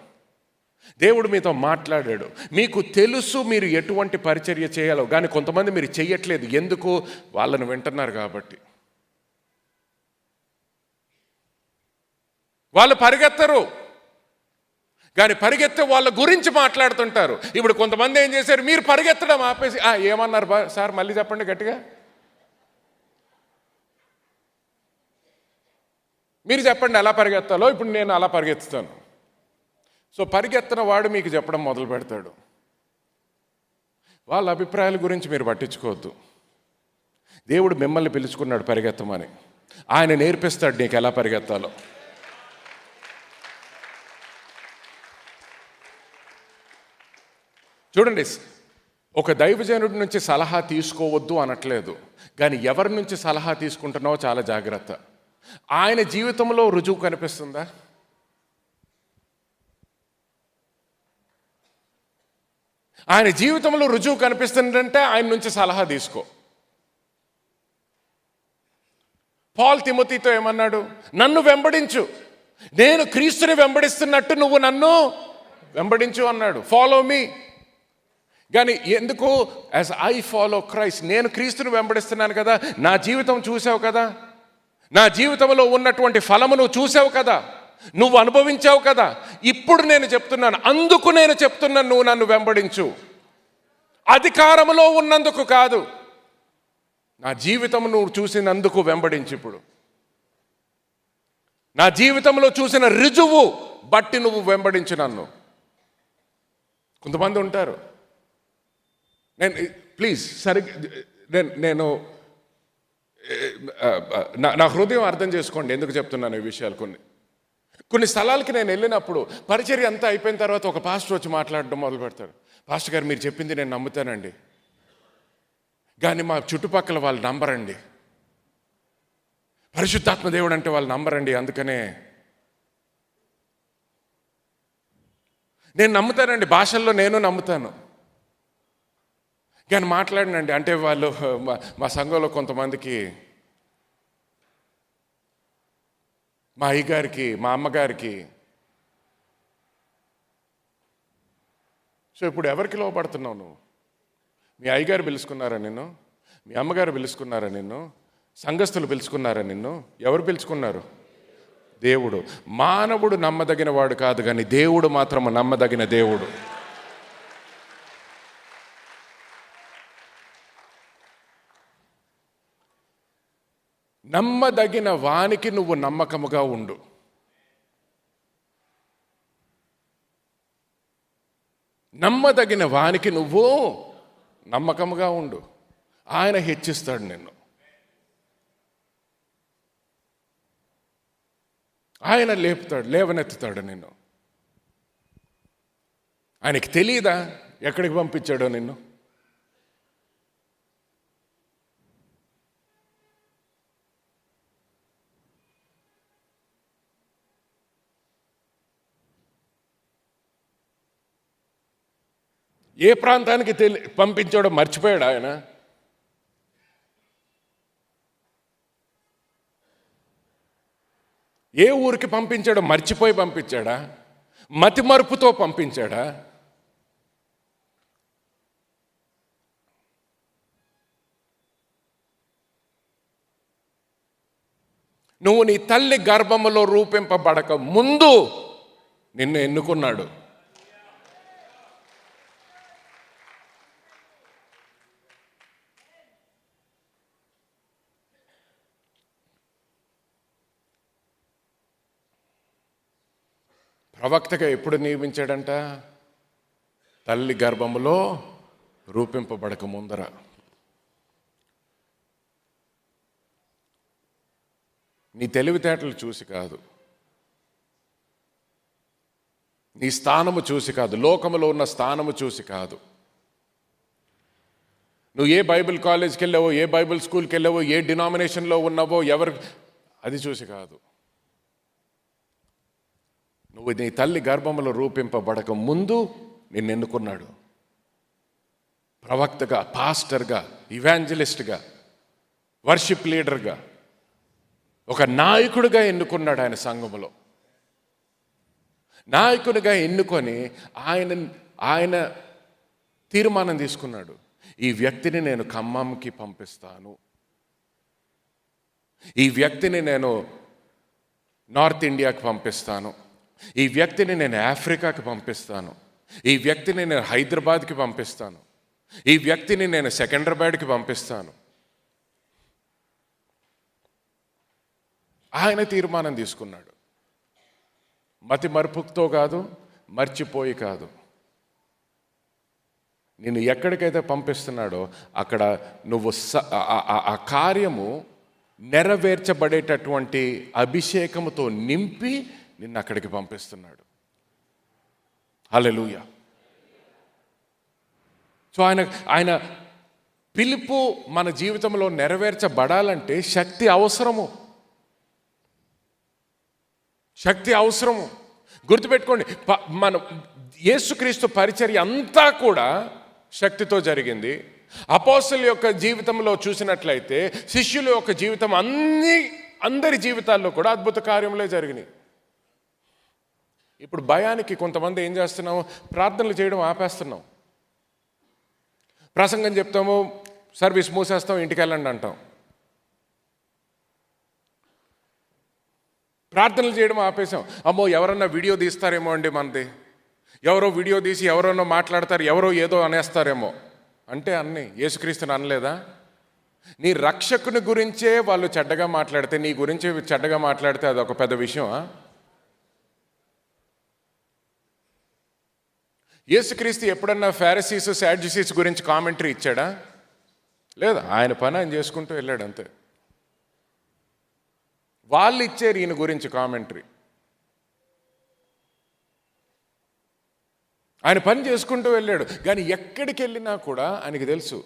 A: దేవుడు మీతో మాట్లాడాడు, మీకు తెలుసు మీరు ఎటువంటి పరిచర్య చేయాలో. కానీ కొంతమంది మీరు చెయ్యట్లేదు. ఎందుకు? వాళ్ళను వింటున్నారు కాబట్టి. వాళ్ళు పరిగెత్తరు, కానీ పరిగెత్తే వాళ్ళ గురించి మాట్లాడుతుంటారు. ఇప్పుడు కొంతమంది ఏం చేశారు? మీరు పరిగెత్తడం ఆపేసి ఏమన్నారు సార్ మళ్ళీ చెప్పండి గట్టిగా. మీరు చెప్పండి ఎలా పరిగెత్తాలో. ఇప్పుడు నేను అలా పరిగెత్తుతాను. సో పరిగెత్తన వాడు మీకు చెప్పడం మొదలు పెడతాడు. వాళ్ళ అభిప్రాయాల గురించి మీరు పట్టించుకోవద్దు. దేవుడు మిమ్మల్ని పిలుచుకున్నాడు పరిగెత్తమని. ఆయన నేర్పిస్తాడు నీకు ఎలా పరిగెత్తాలో. చూడండి, ఒక దైవజనుడి నుంచి సలహా తీసుకోవద్దు అనట్లేదు, కానీ ఎవరి నుంచి సలహా తీసుకుంటున్నావో చాలా జాగ్రత్త. ఆయన జీవితంలో రుజువు కనిపిస్తుందా? ఆయన జీవితంలో రుజువు కనిపిస్తుందంటే ఆయన నుంచి సలహా తీసుకో. పౌలు తిమోతితో ఏమన్నాడు? నన్ను వెంబడించు, నేను క్రీస్తుని వెంబడిస్తున్నట్టు నువ్వు నన్ను వెంబడించు అన్నాడు. Follow me. కానీ ఎందుకు? యాజ్ ఐ ఫాలో క్రైస్ట్, నేను క్రీస్తుని వెంబడిస్తున్నాను కదా, నా జీవితం చూసావు కదా, నా జీవితంలో ఉన్నటువంటి ఫలము నువ్వు చూసావు కదా, నువ్వు అనుభవించావు కదా. ఇప్పుడు నేను చెప్తున్నాను, అందుకు నేను చెప్తున్నాను, నువ్వు నన్ను వెంబడించు. అధికారంలో ఉన్నందుకు కాదు, నా జీవితం నువ్వు చూసినందుకు వెంబడించు. ఇప్పుడు నా జీవితంలో చూసిన రుజువు బట్టి నువ్వు వెంబడించు నన్ను. కొంతమంది ఉంటారు, నేను ప్లీజ్ నేను నా హృదయం అర్థం చేసుకోండి ఎందుకు చెప్తున్నాను ఈ విషయాలు. కొన్ని స్థలాలకి నేను వెళ్ళినప్పుడు పరిచర్య అంతా అయిపోయిన తర్వాత ఒక పాస్టర్ వచ్చి మాట్లాడడం మొదలు పెడతాడు. పాస్టర్ గారు, మీరు చెప్పింది నేను నమ్ముతానండి, కానీ మా చుట్టుపక్కల వాళ్ళు నమ్మరండి. పరిశుద్ధాత్మ దేవుడు అంటే వాళ్ళు నమ్మరండి, అందుకనే నేను నమ్ముతానండి, భాషల్లో నేను నమ్ముతాను, కానీ మాట్లాడినండి. అంటే వాళ్ళు మా సంఘంలో కొంతమందికి, మా అయ్యగారికి, మా అమ్మగారికి. సో ఇప్పుడు ఎవరికి లోపడుతున్నావు నువ్వు? మీ అయ్యగారు పిలుచుకున్నారా నిన్ను? మీ అమ్మగారు పిలుచుకున్నారా నిన్ను? సంఘస్థులు పిలుచుకున్నారా నిన్ను? ఎవరు పిలుచుకున్నారు? దేవుడు. మానవుడు నమ్మదగిన వాడు కాదు, కానీ దేవుడు మాత్రము నమ్మదగిన దేవుడు. నమ్మదగిన వానికి నువ్వు నమ్మకముగా ఉండు. నమ్మదగిన వానికి నువ్వు నమ్మకముగా ఉండు. ఆయన హెచ్చిస్తాడు నిన్ను. ఆయన లేవనెత్తుతాడు నిన్ను. ఆయనకి తెలియదా ఎక్కడికి పంపించాడో నిన్ను? ఏ ప్రాంతానికి పంపించాడో మర్చిపోయాడు ఆయన? ఏ ఊరికి పంపించాడో మర్చిపోయి పంపించాడా? మతి మరుపుతో పంపించాడా? నువ్వు నీ తల్లి గర్భములో రూపింపబడక ముందు నిన్ను ఎన్నుకున్నాడు. ప్రవక్తగా ఎప్పుడు నియమించాడంట? తల్లి గర్భములో రూపింపబడక ముందర. నీ తెలివితేటలు చూసి కాదు, నీ స్థానము చూసి కాదు, లోకములో ఉన్న స్థానము చూసి కాదు, నువ్వు ఏ బైబిల్ కాలేజ్కి వెళ్ళావో, ఏ బైబిల్ స్కూల్కి వెళ్ళావో, ఏ డినామినేషన్లో ఉన్నావో, ఎవరు అది చూసి కాదు. నువ్వు నీ తల్లి గర్భములో రూపింపబడక ముందు నిన్ను ఎన్నుకున్నాడు. ప్రవక్తగా, పాస్టర్గా, ఇవాంజలిస్ట్గా, వర్షిప్ లీడర్గా, ఒక నాయకుడిగా ఎన్నుకున్నాడు ఆయన సంఘములో. నాయకుడిగా ఎన్నుకొని ఆయన తీర్మానం తీసుకున్నాడు, ఈ వ్యక్తిని నేను ఖమ్మంకి పంపిస్తాను, ఈ వ్యక్తిని నేను నార్త్ ఇండియాకి పంపిస్తాను, ఈ వ్యక్తిని నేను ఆఫ్రికాకి పంపిస్తాను, ఈ వ్యక్తిని నేను హైదరాబాద్కి పంపిస్తాను, ఈ వ్యక్తిని నేను సెకండ్రాబాద్కి పంపిస్తాను. ఆయన తీర్మానం తీసుకున్నాడు. మతి మరుపుతో కాదు, మర్చిపోయి కాదు. నిన్ను ఎక్కడికైతే పంపిస్తున్నాడో అక్కడ నువ్వు ఆ కార్యము నెరవేర్చబడేటటువంటి అభిషేకముతో నింపి నిన్ను అక్కడికి పంపిస్తున్నాడు. హల్లెలూయా. సో ఆయన పిలుపు మన జీవితంలో నెరవేర్చబడాలంటే శక్తి అవసరము. శక్తి అవసరము. గుర్తుపెట్టుకోండి, మన యేసుక్రీస్తు పరిచర్య అంతా కూడా శక్తితో జరిగింది. అపోస్తలుల యొక్క జీవితంలో చూసినట్లయితే శిష్యుల యొక్క జీవితం అన్నీ అందరి జీవితాల్లో కూడా అద్భుత కార్యములే జరిగినాయి. ఇప్పుడు భయానికి కొంతమంది ఏం చేస్తున్నాము, ప్రార్థనలు చేయడం ఆపేస్తున్నాం. ప్రసంగం చెప్తాము, సర్వీస్ మూసేస్తాం, ఇంటికి వెళ్ళండి అంటాం. ప్రార్థనలు చేయడం ఆపేసాం. అమ్మో ఎవరన్నా వీడియో తీస్తారేమో అండి మనది, ఎవరో వీడియో తీసి ఎవరన్నా మాట్లాడతారు, ఎవరో ఏదో అనేస్తారేమో అంటే అన్నీ యేసుక్రీస్తుని అనలేదా? నీ రక్షకుని గురించే వాళ్ళు చెడ్డగా మాట్లాడితే, నీ గురించి చెడ్డగా మాట్లాడితే అదొక పెద్ద విషయమా? యేసుక్రీస్తు ఎప్పుడన్నా ఫారిసీస్ సాడ్యూసీస్ గురించి కామెంటరీ ఇచ్చాడా? లేదా. ఆయన పని ఆయన చేసుకుంటూ వెళ్ళాడు అంతే. వాళ్ళు ఇచ్చారు ఈయన గురించి కామెంటరీ. ఆయన పని చేసుకుంటూ వెళ్ళాడు. కానీ ఎక్కడికి వెళ్ళినా కూడా ఆయనకి తెలుసు,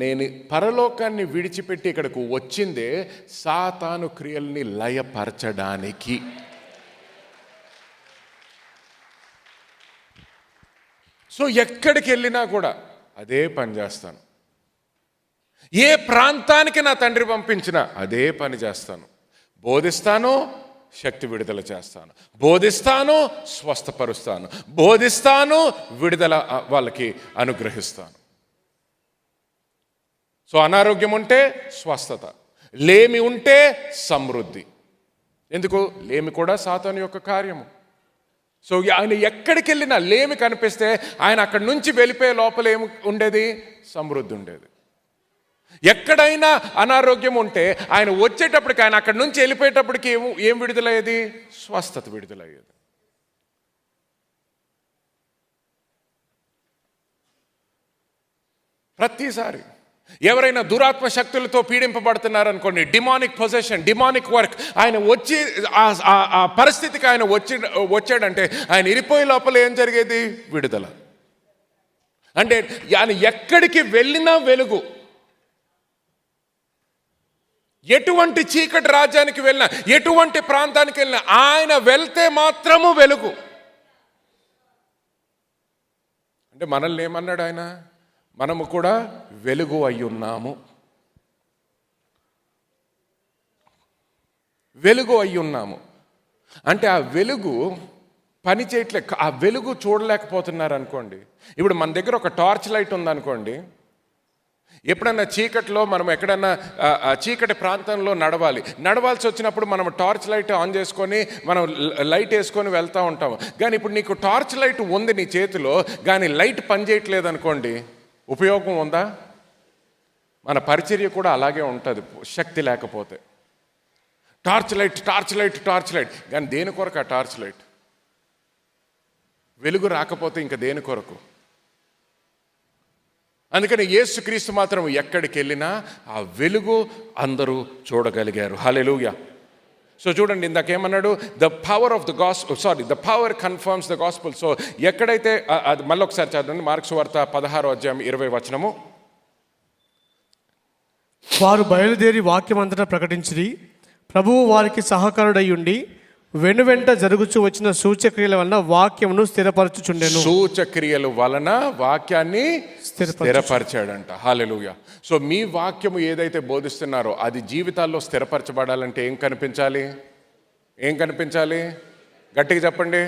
A: నేను పరలోకాన్ని విడిచిపెట్టి ఇక్కడకు వచ్చిందే సాతాను క్రియల్ని లయపరచడానికి. సో ఎక్కడికి వెళ్ళినా కూడా అదే పని చేస్తాను. ఏ ప్రాంతానికి నా తండ్రి పంపించినా అదే పని చేస్తాను. బోధిస్తాను, శక్తి విడుదల చేస్తాను. బోధిస్తాను, స్వస్థపరుస్తాను. బోధిస్తాను, విడుదల వాళ్ళకి అనుగ్రహిస్తాను. సో అనారోగ్యం ఉంటే స్వస్థత, లేమి ఉంటే సమృద్ధి. ఎందుకు? లేమి కూడా సాతాను యొక్క కార్యము. సో ఆయన ఎక్కడికి వెళ్ళినా లేమి కనిపిస్తే ఆయన అక్కడి నుంచి వెళ్ళిపోయే లోపల ఏమి ఉండేది? సమృద్ధి ఉండేది. ఎక్కడైనా అనారోగ్యం ఉంటే ఆయన వచ్చేటప్పటికి, ఆయన అక్కడి నుంచి వెళ్ళిపోయేటప్పటికి ఏం విడుదలయ్యేది? స్వస్థత విడుదలయ్యేది. ప్రతిసారి ఎవరైనా దురాత్మ శక్తులతో పీడింపబడుతున్నారనుకోండి, డిమానిక్ పొజెషన్, డిమానిక్ వర్క్, ఆయన వచ్చి ఆ పరిస్థితికి ఆయన వచ్చాడంటే ఆయన ఇరిపోయే లోపల ఏం జరిగేది? విడుదల. అంటే ఆయన ఎక్కడికి వెళ్ళినా వెలుగు. ఎటువంటి చీకటి రాజ్యానికి వెళ్ళినా, ఎటువంటి ప్రాంతానికి వెళ్ళినా ఆయన వెళ్తే మాత్రము వెలుగు. అంటే మనల్ని ఏమన్నాడు ఆయన? మనము కూడా వెలుగు అయి ఉన్నాము. వెలుగు అయి ఉన్నాము అంటే ఆ వెలుగు పని చేయట్లే. ఆ వెలుగు చూడలేకపోతున్నారు అనుకోండి. ఇప్పుడు మన దగ్గర ఒక టార్చ్ లైట్ ఉందనుకోండి, ఎప్పుడన్నా చీకట్లో మనం ఎక్కడన్నా చీకటి ప్రాంతంలో నడవాల్సి వచ్చినప్పుడు మనం టార్చ్ లైట్ ఆన్ చేసుకొని మనం లైట్ వేసుకొని వెళ్తూ ఉంటాము. కానీ ఇప్పుడు నీకు టార్చ్ లైట్ ఉంది నీ చేతిలో, కానీ లైట్ పనిచేయట్లేదు అనుకోండి, ఉపయోగం ఉందా? మన పరిచర్య కూడా అలాగే ఉంటుంది శక్తి లేకపోతే. టార్చ్ లైట్ కానీ దేని కొరకు ఆ టార్చ్ లైట్? వెలుగు రాకపోతే ఇంకా దేని కొరకు? అందుకని యేసుక్రీస్తు మాత్రం ఎక్కడికి వెళ్ళినా ఆ వెలుగు అందరూ చూడగలిగారు. హల్లెలూయా. సో చూడండి, ఇందాకేమన్నాడు? The power confirms the gospel. So ఎక్కడైతే, అది మళ్ళీ ఒకసారి చదవండి, మార్కు సువార్త 16:20.
B: వారు బయలుదేరి వాక్యం అంతటా ప్రకటించిరి. ప్రభువు వారికి సహకారుడై ఉండి వెనువెంట జరుగుచూ వచ్చిన సూచక్రియల వలన వాక్యమును స్థిరపరచుచుండెను.
A: సూచక్రియల వలన వాక్యాన్ని స్థిరపరిచాడంట. హల్లెలూయా. సో మీ వాక్యము ఏదైతే బోధిస్తున్నారో అది జీవితాల్లో స్థిరపరచబడాలంటే ఏం కనిపించాలి? గట్టిగా చెప్పండి.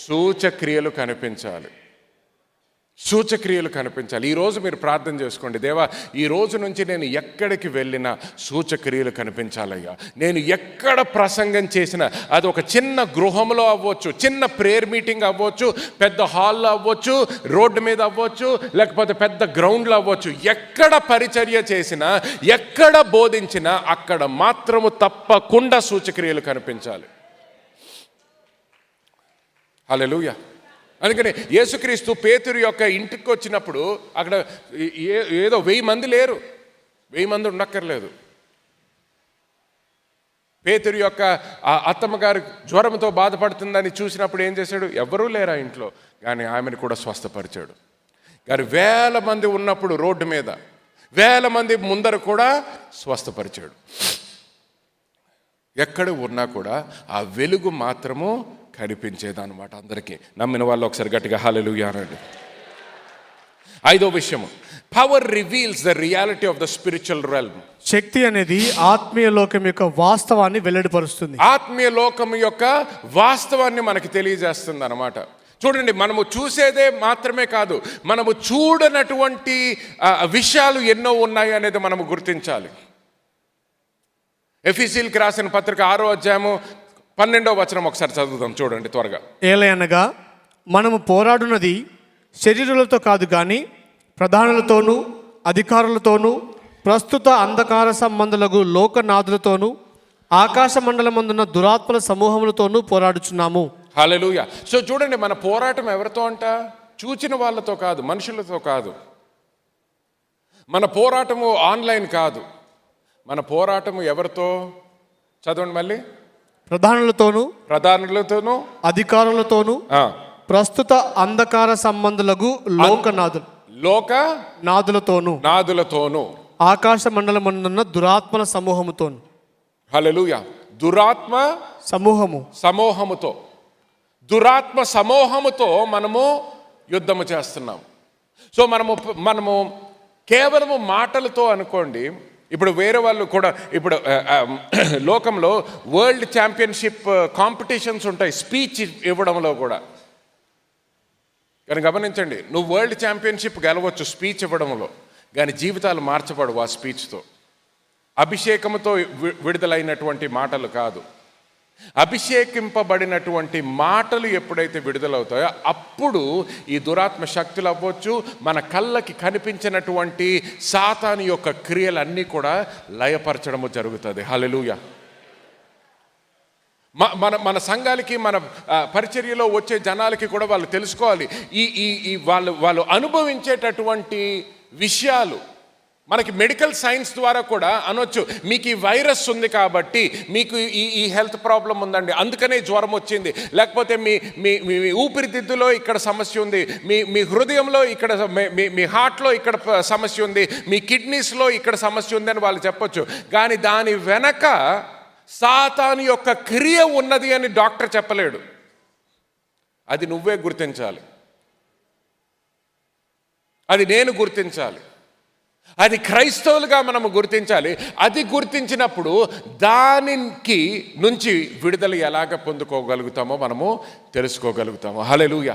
A: సూచక్రియలు కనిపించాలి. ఈరోజు మీరు ప్రార్థన చేసుకోండి, దేవా ఈ రోజు నుంచి నేను ఎక్కడికి వెళ్ళినా సూచక్రియలు కనిపించాలయ్యా. నేను ఎక్కడ ప్రసంగం చేసినా, అది ఒక చిన్న గృహంలో అవ్వచ్చు, చిన్న ప్రేయర్ మీటింగ్ అవ్వచ్చు, పెద్ద హాల్లో అవ్వచ్చు, రోడ్డు మీద అవ్వచ్చు, లేకపోతే పెద్ద గ్రౌండ్లో అవ్వచ్చు, ఎక్కడ పరిచర్య చేసినా, ఎక్కడ బోధించినా అక్కడ మాత్రము తప్పకుండా సూచక్రియలు కనిపించాలి. హల్లెలూయా. అందుకని యేసుక్రీస్తు పేతురు యొక్క ఇంటికి వచ్చినప్పుడు అక్కడ ఏదో 1000 మంది లేరు, 1000 మంది ఉండక్కర్లేదు. పేతురు యొక్క అత్తమ్మ గారు జ్వరంతో బాధపడుతుందని చూసినప్పుడు ఏం చేశాడు? ఎవ్వరూ లేరా ఇంట్లో, కానీ ఆమెను కూడా స్వస్థపరిచాడు. కానీ 1000 మంది ఉన్నప్పుడు రోడ్డు మీద 1000 మంది ముందర కూడా స్వస్థపరిచాడు. ఎక్కడ ఉన్నా కూడా ఆ వెలుగు మాత్రము కనిపించేదన్నమాట అందరికీ. నమ్మిన వాళ్ళు ఒకసారి గట్టిగా హల్లెలూయా అనండి. ఐదో విషయము, power reveals the reality of the spiritual realm.
B: శక్తి అనేది ఆత్మీయ లోకం యొక్క వాస్తవాన్ని వెల్లడిపరుస్తుంది.
A: ఆత్మీయ లోకం యొక్క వాస్తవాన్ని మనకి తెలియజేస్తుంది అన్నమాట. చూడండి, మనము చూసేదే మాత్రమే కాదు, మనము చూడనటువంటి విషయాలు ఎన్నో ఉన్నాయి అనేది మనము గుర్తించాలి. ఎఫెసీయులకు రాసిన పత్రిక 6వ అధ్యాయము 12వ వచనం ఒకసారి చదువుదాం, చూడండి త్వరగా.
B: ఏలయనగా మనము పోరాడునది శరీరులతో కాదు కానీ ప్రధానులతోనూ అధికారులతోనూ ప్రస్తుత అంధకార సంబంధులకు లోకనాథులతోనూ ఆకాశ మండలమందున్న దురాత్మల సమూహములతోనూ పోరాడుచున్నాము.
A: హల్లెలూయా. సో చూడండి, మన పోరాటం ఎవరితో అంట? చూచిన వాళ్ళతో కాదు, మనుషులతో కాదు. మన పోరాటము ఆన్లైన్ కాదు, మన పోరాటము ఎవరితో? చదవండి మళ్ళీ. ప్రధానులతోనూ
B: అధికారులతోనూ ప్రస్తుత అంధకార సంబంధులకు లోకనాథులతోనూ ఆకాశ మండలమందున్న దురాత్మల సమూహముతోను.
A: హల్లెలూయా. దురాత్మ సమూహముతో, దురాత్మ సమూహముతో మనము యుద్ధము చేస్తున్నాం. సో మనము కేవలము మాటలతో అనుకోండి. ఇప్పుడు వేరే వాళ్ళు కూడా, ఇప్పుడు లోకంలో వరల్డ్ ఛాంపియన్షిప్ కాంపిటీషన్స్ ఉంటాయి స్పీచ్ ఇవ్వడంలో కూడా. కానీ గమనించండి, నువ్వు వరల్డ్ ఛాంపియన్షిప్ గెలవచ్చు స్పీచ్ ఇవ్వడంలో, కానీ జీవితాలు మార్చబడవు ఆ స్పీచ్తో. అభిషేకంతో విడుదలైనటువంటి మాటలు కాదు, అభిషేకింపబడినటువంటి మాటలు ఎప్పుడైతే విడుదలవుతాయో అప్పుడు ఈ దురాత్మ శక్తులు అవ్వచ్చు, మన కళ్ళకి కనిపించినటువంటి సాతాను యొక్క క్రియలన్నీ కూడా లయపరచడము జరుగుతుంది. హల్లెలూయా. మన సంఘాలకి, మన పరిచర్యలో వచ్చే జనాలకి కూడా వాళ్ళు తెలుసుకోవాలి, ఈ వాళ్ళు అనుభవించేటటువంటి విషయాలు. మనకి మెడికల్ సైన్స్ ద్వారా కూడా అనొచ్చు, మీకు ఈ వైరస్ ఉంది కాబట్టి మీకు ఈ హెల్త్ ప్రాబ్లం ఉందండి, అందుకనే జ్వరం వచ్చింది, లేకపోతే మీ ఊపిరితిత్తులో ఇక్కడ సమస్య ఉంది, మీ హృదయంలో ఇక్కడ, మీ హార్ట్లో ఇక్కడ సమస్య ఉంది, మీ కిడ్నీస్లో ఇక్కడ సమస్య ఉంది అని వాళ్ళు చెప్పొచ్చు. కానీ దాని వెనక సాతాను యొక్క క్రియ ఉన్నది అని డాక్టర్ చెప్పలేడు. అది నువ్వే గుర్తించాలి, అది నేను గుర్తించాలి, అది క్రైస్తవులుగా మనము గుర్తించాలి. అది గుర్తించినప్పుడు దానికి నుంచి విడుదల ఎలాగ పొందుకోగలుగుతామో మనము తెలుసుకోగలుగుతాము. హల్లెలూయా.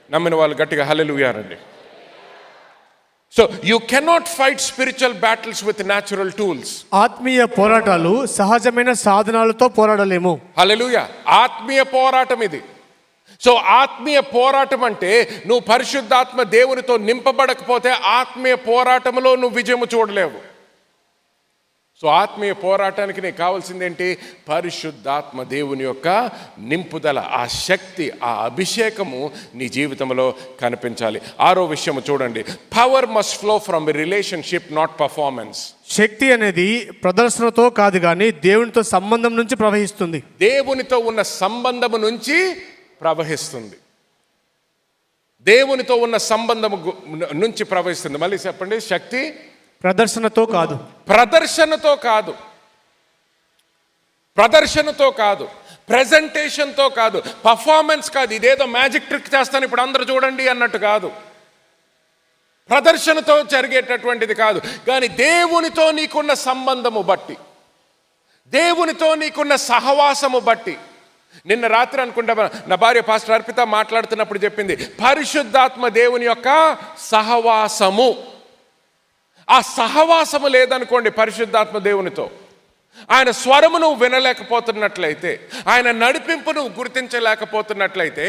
A: నమ్మిన వాళ్ళు గట్టిగా హల్లెలూయా రండి. So you cannot fight spiritual battles with natural tools.
B: ఆత్మీయ పోరాటాలు సహజమైన సాధనాలతో పోరాడలేము.
A: హల్లెలూయా. ఆత్మీయ పోరాటం ఇది. సో ఆత్మీయ పోరాటం అంటే నువ్వు పరిశుద్ధాత్మ దేవునితో నింపబడకపోతే ఆత్మీయ పోరాటంలో నువ్వు విజయము చూడలేవు. సో ఆత్మీయ పోరాటానికి నీకు కావాల్సిందేంటి? పరిశుద్ధాత్మ దేవుని యొక్క నింపుదల, ఆ శక్తి, ఆ అభిషేకము నీ జీవితంలో కనిపించాలి. 6వ విషయము చూడండి, power must flow from relationship, not performance.
B: శక్తి అనేది ప్రదర్శనతో కాదు కానీ దేవునితో సంబంధం నుంచి ప్రవహిస్తుంది.
A: దేవునితో ఉన్న సంబంధము నుంచి ప్రవహిస్తుంది. దేవునితో ఉన్న సంబంధము నుంచి ప్రవహిస్తుంది. మళ్ళీ చెప్పండి. శక్తి
B: ప్రదర్శనతో కాదు,
A: ప్రెజెంటేషన్తో కాదు, పర్ఫార్మెన్స్ కాదు, ఇదేదో మ్యాజిక్ ట్రిక్ చేస్తాను ఇప్పుడు అందరూ చూడండి అన్నట్టు కాదు, ప్రదర్శనతో జరిగేటటువంటిది కాదు. కానీ దేవునితో నీకున్న సంబంధము బట్టి, దేవునితో నీకున్న సహవాసము బట్టి. నిన్న రాత్రి అనుకుంటా నా భార్య పాస్టర్ అర్పిత మాట్లాడుతున్నప్పుడు చెప్పింది, పరిశుద్ధాత్మ దేవుని యొక్క సహవాసము. ఆ సహవాసము లేదనుకోండి పరిశుద్ధాత్మ దేవునితో, ఆయన స్వరము నువ్వు వినలేకపోతున్నట్లయితే, ఆయన నడిపింపు నువ్వు గుర్తించలేకపోతున్నట్లయితే,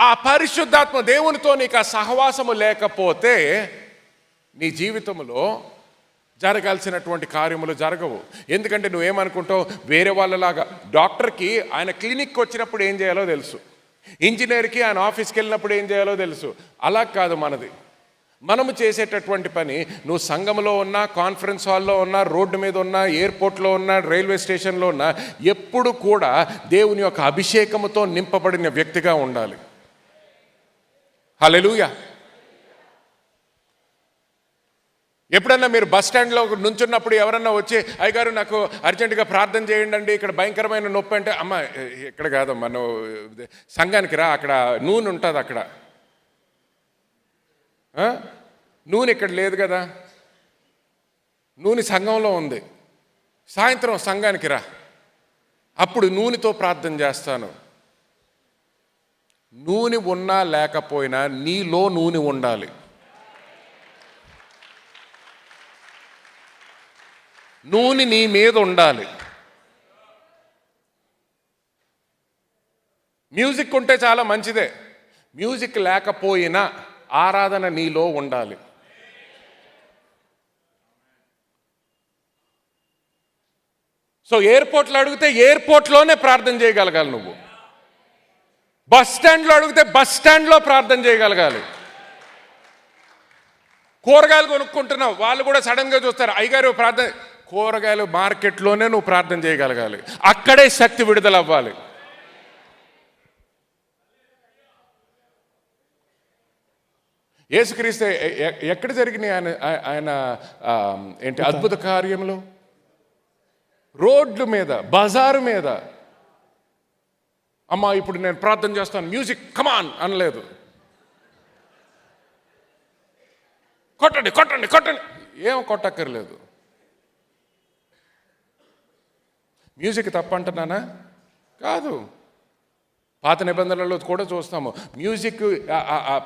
A: ఆ పరిశుద్ధాత్మ దేవునితో నీకు ఆ సహవాసము లేకపోతే నీ జీవితంలో జరగాల్సినటువంటి కార్యములు జరగవు. ఎందుకంటే నువ్వేమనుకుంటావు, వేరే వాళ్ళలాగా డాక్టర్కి ఆయన క్లినిక్కి వచ్చినప్పుడు ఏం చేయాలో తెలుసు, ఇంజనీర్కి ఆయన ఆఫీస్కి వెళ్ళినప్పుడు ఏం చేయాలో తెలుసు. అలా కాదు మనది. మనము చేసేటటువంటి పని, నువ్వు సంఘంలో ఉన్నా, కాన్ఫరెన్స్ హాల్లో ఉన్నా, రోడ్డు మీద ఉన్నా, ఎయిర్పోర్ట్లో ఉన్నా, రైల్వే స్టేషన్లో ఉన్నా, ఎప్పుడు కూడా దేవుని యొక్క అభిషేకముతో నింపబడిన వ్యక్తిగా ఉండాలి. హల్లెలూయా. ఎప్పుడన్నా మీరు బస్ స్టాండ్లో నుంచున్నప్పుడు ఎవరన్నా వచ్చి, అయ్యగారు నాకు అర్జెంటుగా ప్రార్థన చేయండి, ఇక్కడ భయంకరమైన నొప్పి అంటే, అమ్మ ఇక్కడ కాదమ్మా, నువ్వు సంఘానికి రా, అక్కడ నూనె ఉంటుంది, అక్కడ నూనె ఇక్కడ లేదు కదా, నూనె సంఘంలో ఉంది. సాయంత్రం సంఘానికి రా, అప్పుడు నూనెతో ప్రార్థన చేస్తాను. నూనె ఉన్నా లేకపోయినా నీలో నూనె ఉండాలి. నూనె నీ మీద ఉండాలి. మ్యూజిక్ ఉంటే చాలా మంచిదే, మ్యూజిక్ లేకపోయినా ఆరాధన నీలో ఉండాలి. సో ఎయిర్పోర్ట్లో అడిగితే ఎయిర్పోర్ట్లోనే ప్రార్థన చేయగలగాలి నువ్వు. బస్ స్టాండ్లో అడిగితే బస్ స్టాండ్లో ప్రార్థన చేయగలగాలి. కూరగాయలు కొనుక్కుంటున్నావు, వాళ్ళు కూడా సడన్గా చూస్తారు, అయ్యగారు ప్రార్థన. కూరగాయలు మార్కెట్లోనే నువ్వు ప్రార్థన చేయగలగాలి. అక్కడే శక్తి విడుదల అవ్వాలి. యేసుక్రీస్తు ఎక్కడ జరిగినాయి ఆయన ఏంటి అద్భుత కార్యములు? రోడ్ల మీద, బజారు మీద. అమ్మా ఇప్పుడు నేను ప్రార్థన చేస్తాను, మ్యూజిక్ కమాన్ అనలేదు. కొట్టండి కొట్టండి కొట్టండి, ఏం కొట్టక్కర్లేదు. మ్యూజిక్ తప్పంటున్నానా? కాదు. పాత నిబంధనలలో కూడా చూస్తాము, మ్యూజిక్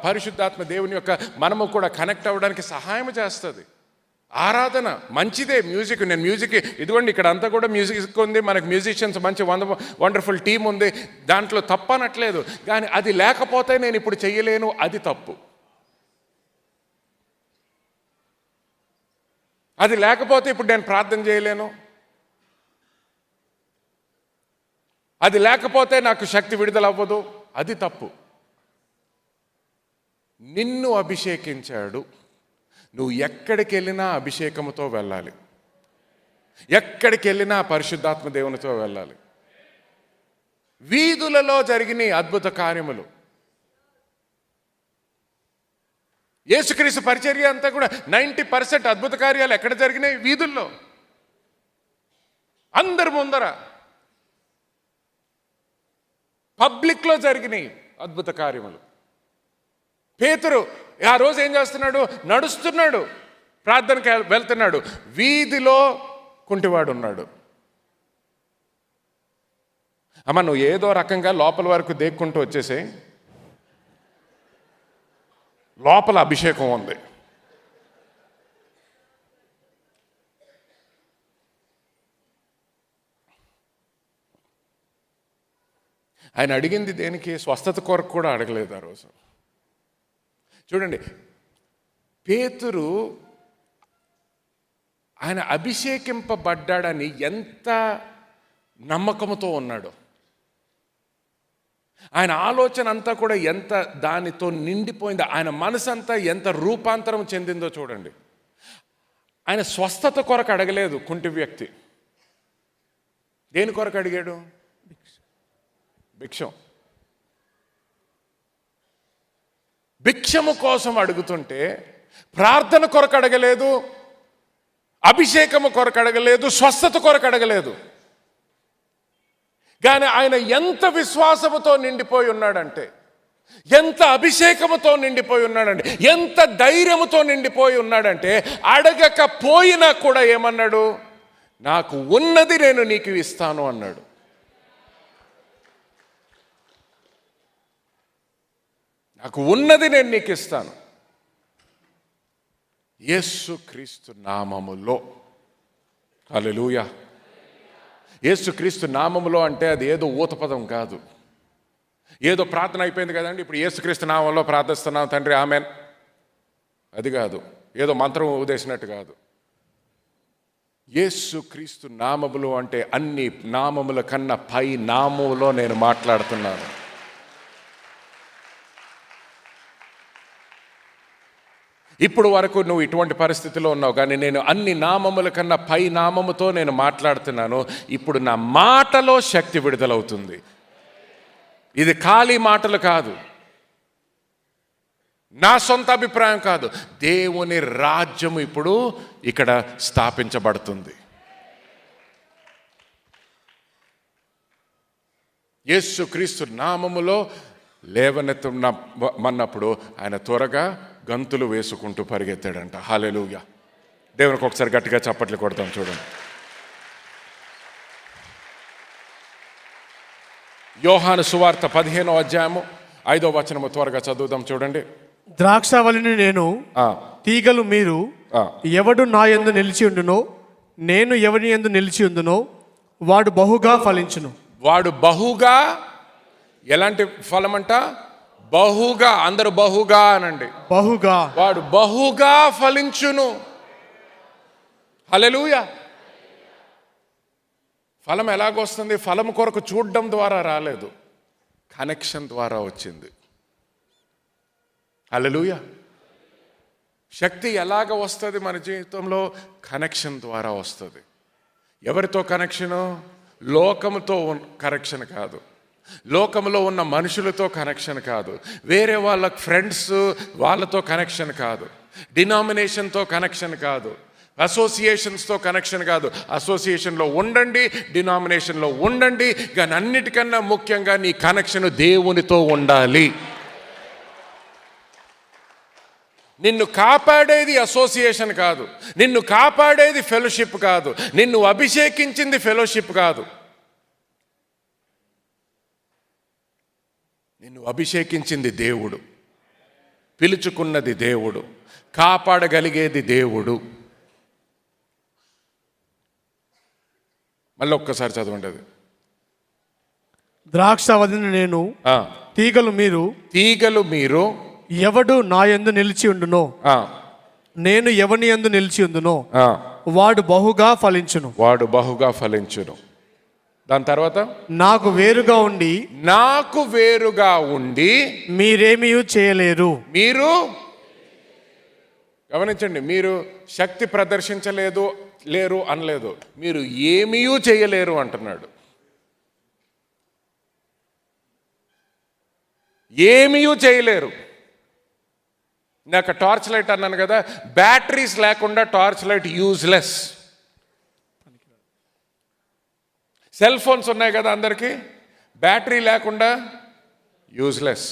A: పరిశుద్ధాత్మ దేవుని యొక్క మనము కూడా కనెక్ట్ అవ్వడానికి సహాయం చేస్తుంది. ఆరాధన మంచిదే. మ్యూజిక్, నేను మ్యూజిక్ ఇదిగోండి ఇక్కడ అంతా కూడా మ్యూజిక్ ఉంది, మనకు మ్యూజిషియన్స్ మంచి వండర్ఫుల్ టీం ఉంది, దాంట్లో తప్పనట్లేదు. కానీ అది లేకపోతే నేను ఇప్పుడు చెయ్యలేను, అది తప్పు. అది లేకపోతే ఇప్పుడు నేను ప్రార్థన చేయలేను, అది లేకపోతే నాకు శక్తి విడుదల అవ్వదు, అది తప్పు. నిన్ను అభిషేకించాడు, నువ్వు ఎక్కడికి వెళ్ళినా అభిషేకంతో వెళ్ళాలి. ఎక్కడికి వెళ్ళినా పరిశుద్ధాత్మ దేవునితో వెళ్ళాలి. వీధులలో జరిగిన అద్భుత కార్యములు, యేసుక్రీస్తు పరిచర్య అంతా కూడా 90% అద్భుత కార్యాలు ఎక్కడ జరిగినాయి? వీధుల్లో, అందరి ముందర, పబ్లిక్లో జరిగినాయి అద్భుత కార్యములు. పేతురు ఆ రోజు ఏం చేస్తున్నాడు? నడుస్తున్నాడు, ప్రార్థనకి వెళ్తున్నాడు, వీధిలో కుంటివాడు ఉన్నాడు. అమ్మ నువ్వు ఏదో రకంగా లోపల వరకు దేక్కుంటూ వచ్చేసాయి, లోపల అభిషేకం ఉంది. ఆయన అడిగింది దేనికి? స్వస్థత కొరకు కూడా అడగలేదు ఆ రోజు. చూడండి, పేతురు ఆయన అభిషేకింపబడ్డాడని ఎంత నమ్మకంతో ఉన్నాడు. ఆయన ఆలోచన అంతా కూడా ఎంత దానితో నిండిపోయిందో, ఆయన మనసంతా ఎంత రూపాంతరం చెందిందో చూడండి. ఆయన స్వస్థత కొరకు అడగలేదు కుంటి వ్యక్తి. దేని కొరకు అడిగాడు? భిక్షం. భిక్షము కోసం అడుగుతుంటే ప్రార్థన కొరకు అడగలేదు, అభిషేకము కొరకు అడగలేదు, స్వస్థత కొరకు అడగలేదు. కానీ ఆయన ఎంత విశ్వాసముతో నిండిపోయి ఉన్నాడంటే, ఎంత అభిషేకముతో నిండిపోయి ఉన్నాడంటే, ఎంత ధైర్యముతో నిండిపోయి ఉన్నాడంటే, అడగకపోయినా కూడా ఏమన్నాడు? నాకు ఉన్నది నేను నీకు ఇస్తాను అన్నాడు. నాకు ఉన్నది నేను నీకు ఇస్తాను. యేసుక్రీస్తు నామములో. హల్లెలూయా. యేసుక్రీస్తు నామములో అంటే అది ఏదో ఊతపదం కాదు, ఏదో ప్రార్థన అయిపోయింది కదండి ఇప్పుడు యేసుక్రీస్తు నామంలో ప్రార్థిస్తున్నాం తండ్రి ఆమెన్, అది కాదు. ఏదో మంత్రం ఉదేసినట్టు కాదు. యేసుక్రీస్తు నామములు అంటే అన్ని నామముల కన్నా పై నామములో నేను మాట్లాడుతున్నాను. ఇప్పుడు వరకు నువ్వు ఇటువంటి పరిస్థితిలో ఉన్నావు, కానీ నేను అన్ని నామముల కన్నా పై నామముతో నేను మాట్లాడుతున్నాను. ఇప్పుడు నా మాటలో శక్తి విడుదలవుతుంది. ఇది ఖాళీ మాటలు కాదు, నా సొంత అభిప్రాయం కాదు. దేవుని రాజ్యము ఇప్పుడు ఇక్కడ స్థాపించబడుతుంది. యేసుక్రీస్తు నామములో లేవనెత్తమన్నప్పుడు ఆయన త్వరగా గంతులు వేసుకుంటూ పరిగెత్తాడంట. హల్లెలూయా. దేవునికి ఒకసారి గట్టిగా చప్పట్లు కొడతాం చూడండి. యోహాను సువార్త 15వ అధ్యాయము 5వ వచనము త్వరగా చదువుదాం చూడండి.
B: ద్రాక్షావళిని నేను, తీగలు మీరు. ఎవడు నా యందు నిలిచి ఉండునో, నేను ఎవని యందు నిలిచి ఉందునో వాడు బహుగా ఫలించును.
A: వాడు బహుగా, ఎలాంటి ఫలం అంట? బహుగా. అందరూ బహుగా అనండి.
B: బహుగా.
A: వాడు బహుగా ఫలించును. హల్లెలూయా. ఫలం ఎలాగొస్తుంది? ఫలం కొరకు చూడడం ద్వారా రాలేదు, కనెక్షన్ ద్వారా వచ్చింది. హల్లెలూయా. శక్తి ఎలాగ వస్తుంది మన జీవితంలో? కనెక్షన్ ద్వారా వస్తుంది. ఎవరితో కనెక్షను? లోకముతో కనెక్షన్ కాదు, లోకంలో ఉన్న మనుషులతో కనెక్షన్ కాదు, వేరే వాళ్ళ ఫ్రెండ్స్ వాళ్ళతో కనెక్షన్ కాదు, డినామినేషన్తో కనెక్షన్ కాదు, అసోసియేషన్స్తో కనెక్షన్ కాదు. అసోసియేషన్లో ఉండండి, డినామినేషన్లో ఉండండి, కానీ అన్నిటికన్నా ముఖ్యంగా నీ కనెక్షన్ దేవునితో ఉండాలి. నిన్ను కాపాడేది అసోసియేషన్ కాదు, నిన్ను కాపాడేది ఫెలోషిప్ కాదు, నిన్ను అభిషేకించింది ఫెలోషిప్ కాదు, నిన్ను అభిషేకించింది దేవుడు, పిలుచుకున్నది దేవుడు, కాపాడగలిగేది దేవుడు. మళ్ళీ ఒక్కసారి చదవండి అది.
B: ద్రాక్షావళిని నేను, తీగలు మీరు.
A: తీగలు మీరు.
B: ఎవడు నా యందు నిలిచి ఉండునో, నేను ఎవని యందు నిలిచి ఉందునో వాడు బహుగా ఫలించును.
A: వాడు బహుగా ఫలించును. దాని తర్వాత,
B: నాకు వేరుగా ఉండి,
A: నాకు వేరుగా ఉండి
B: మీరేమీ చేయలేరు.
A: మీరు గమనించండి, మీరు శక్తి ప్రదర్శించలేదు లేరు అనలేదు, మీరు ఏమీ చేయలేరు అంటున్నాడు. ఏమీ చేయలేరు. నాకు టార్చ్ లైట్ అన్నాను కదా, బ్యాటరీస్ లేకుండా torch light useless. Cell phones ఉన్నాయి కదా అందరికీ, బ్యాటరీ లేకుండా యూజ్లెస్.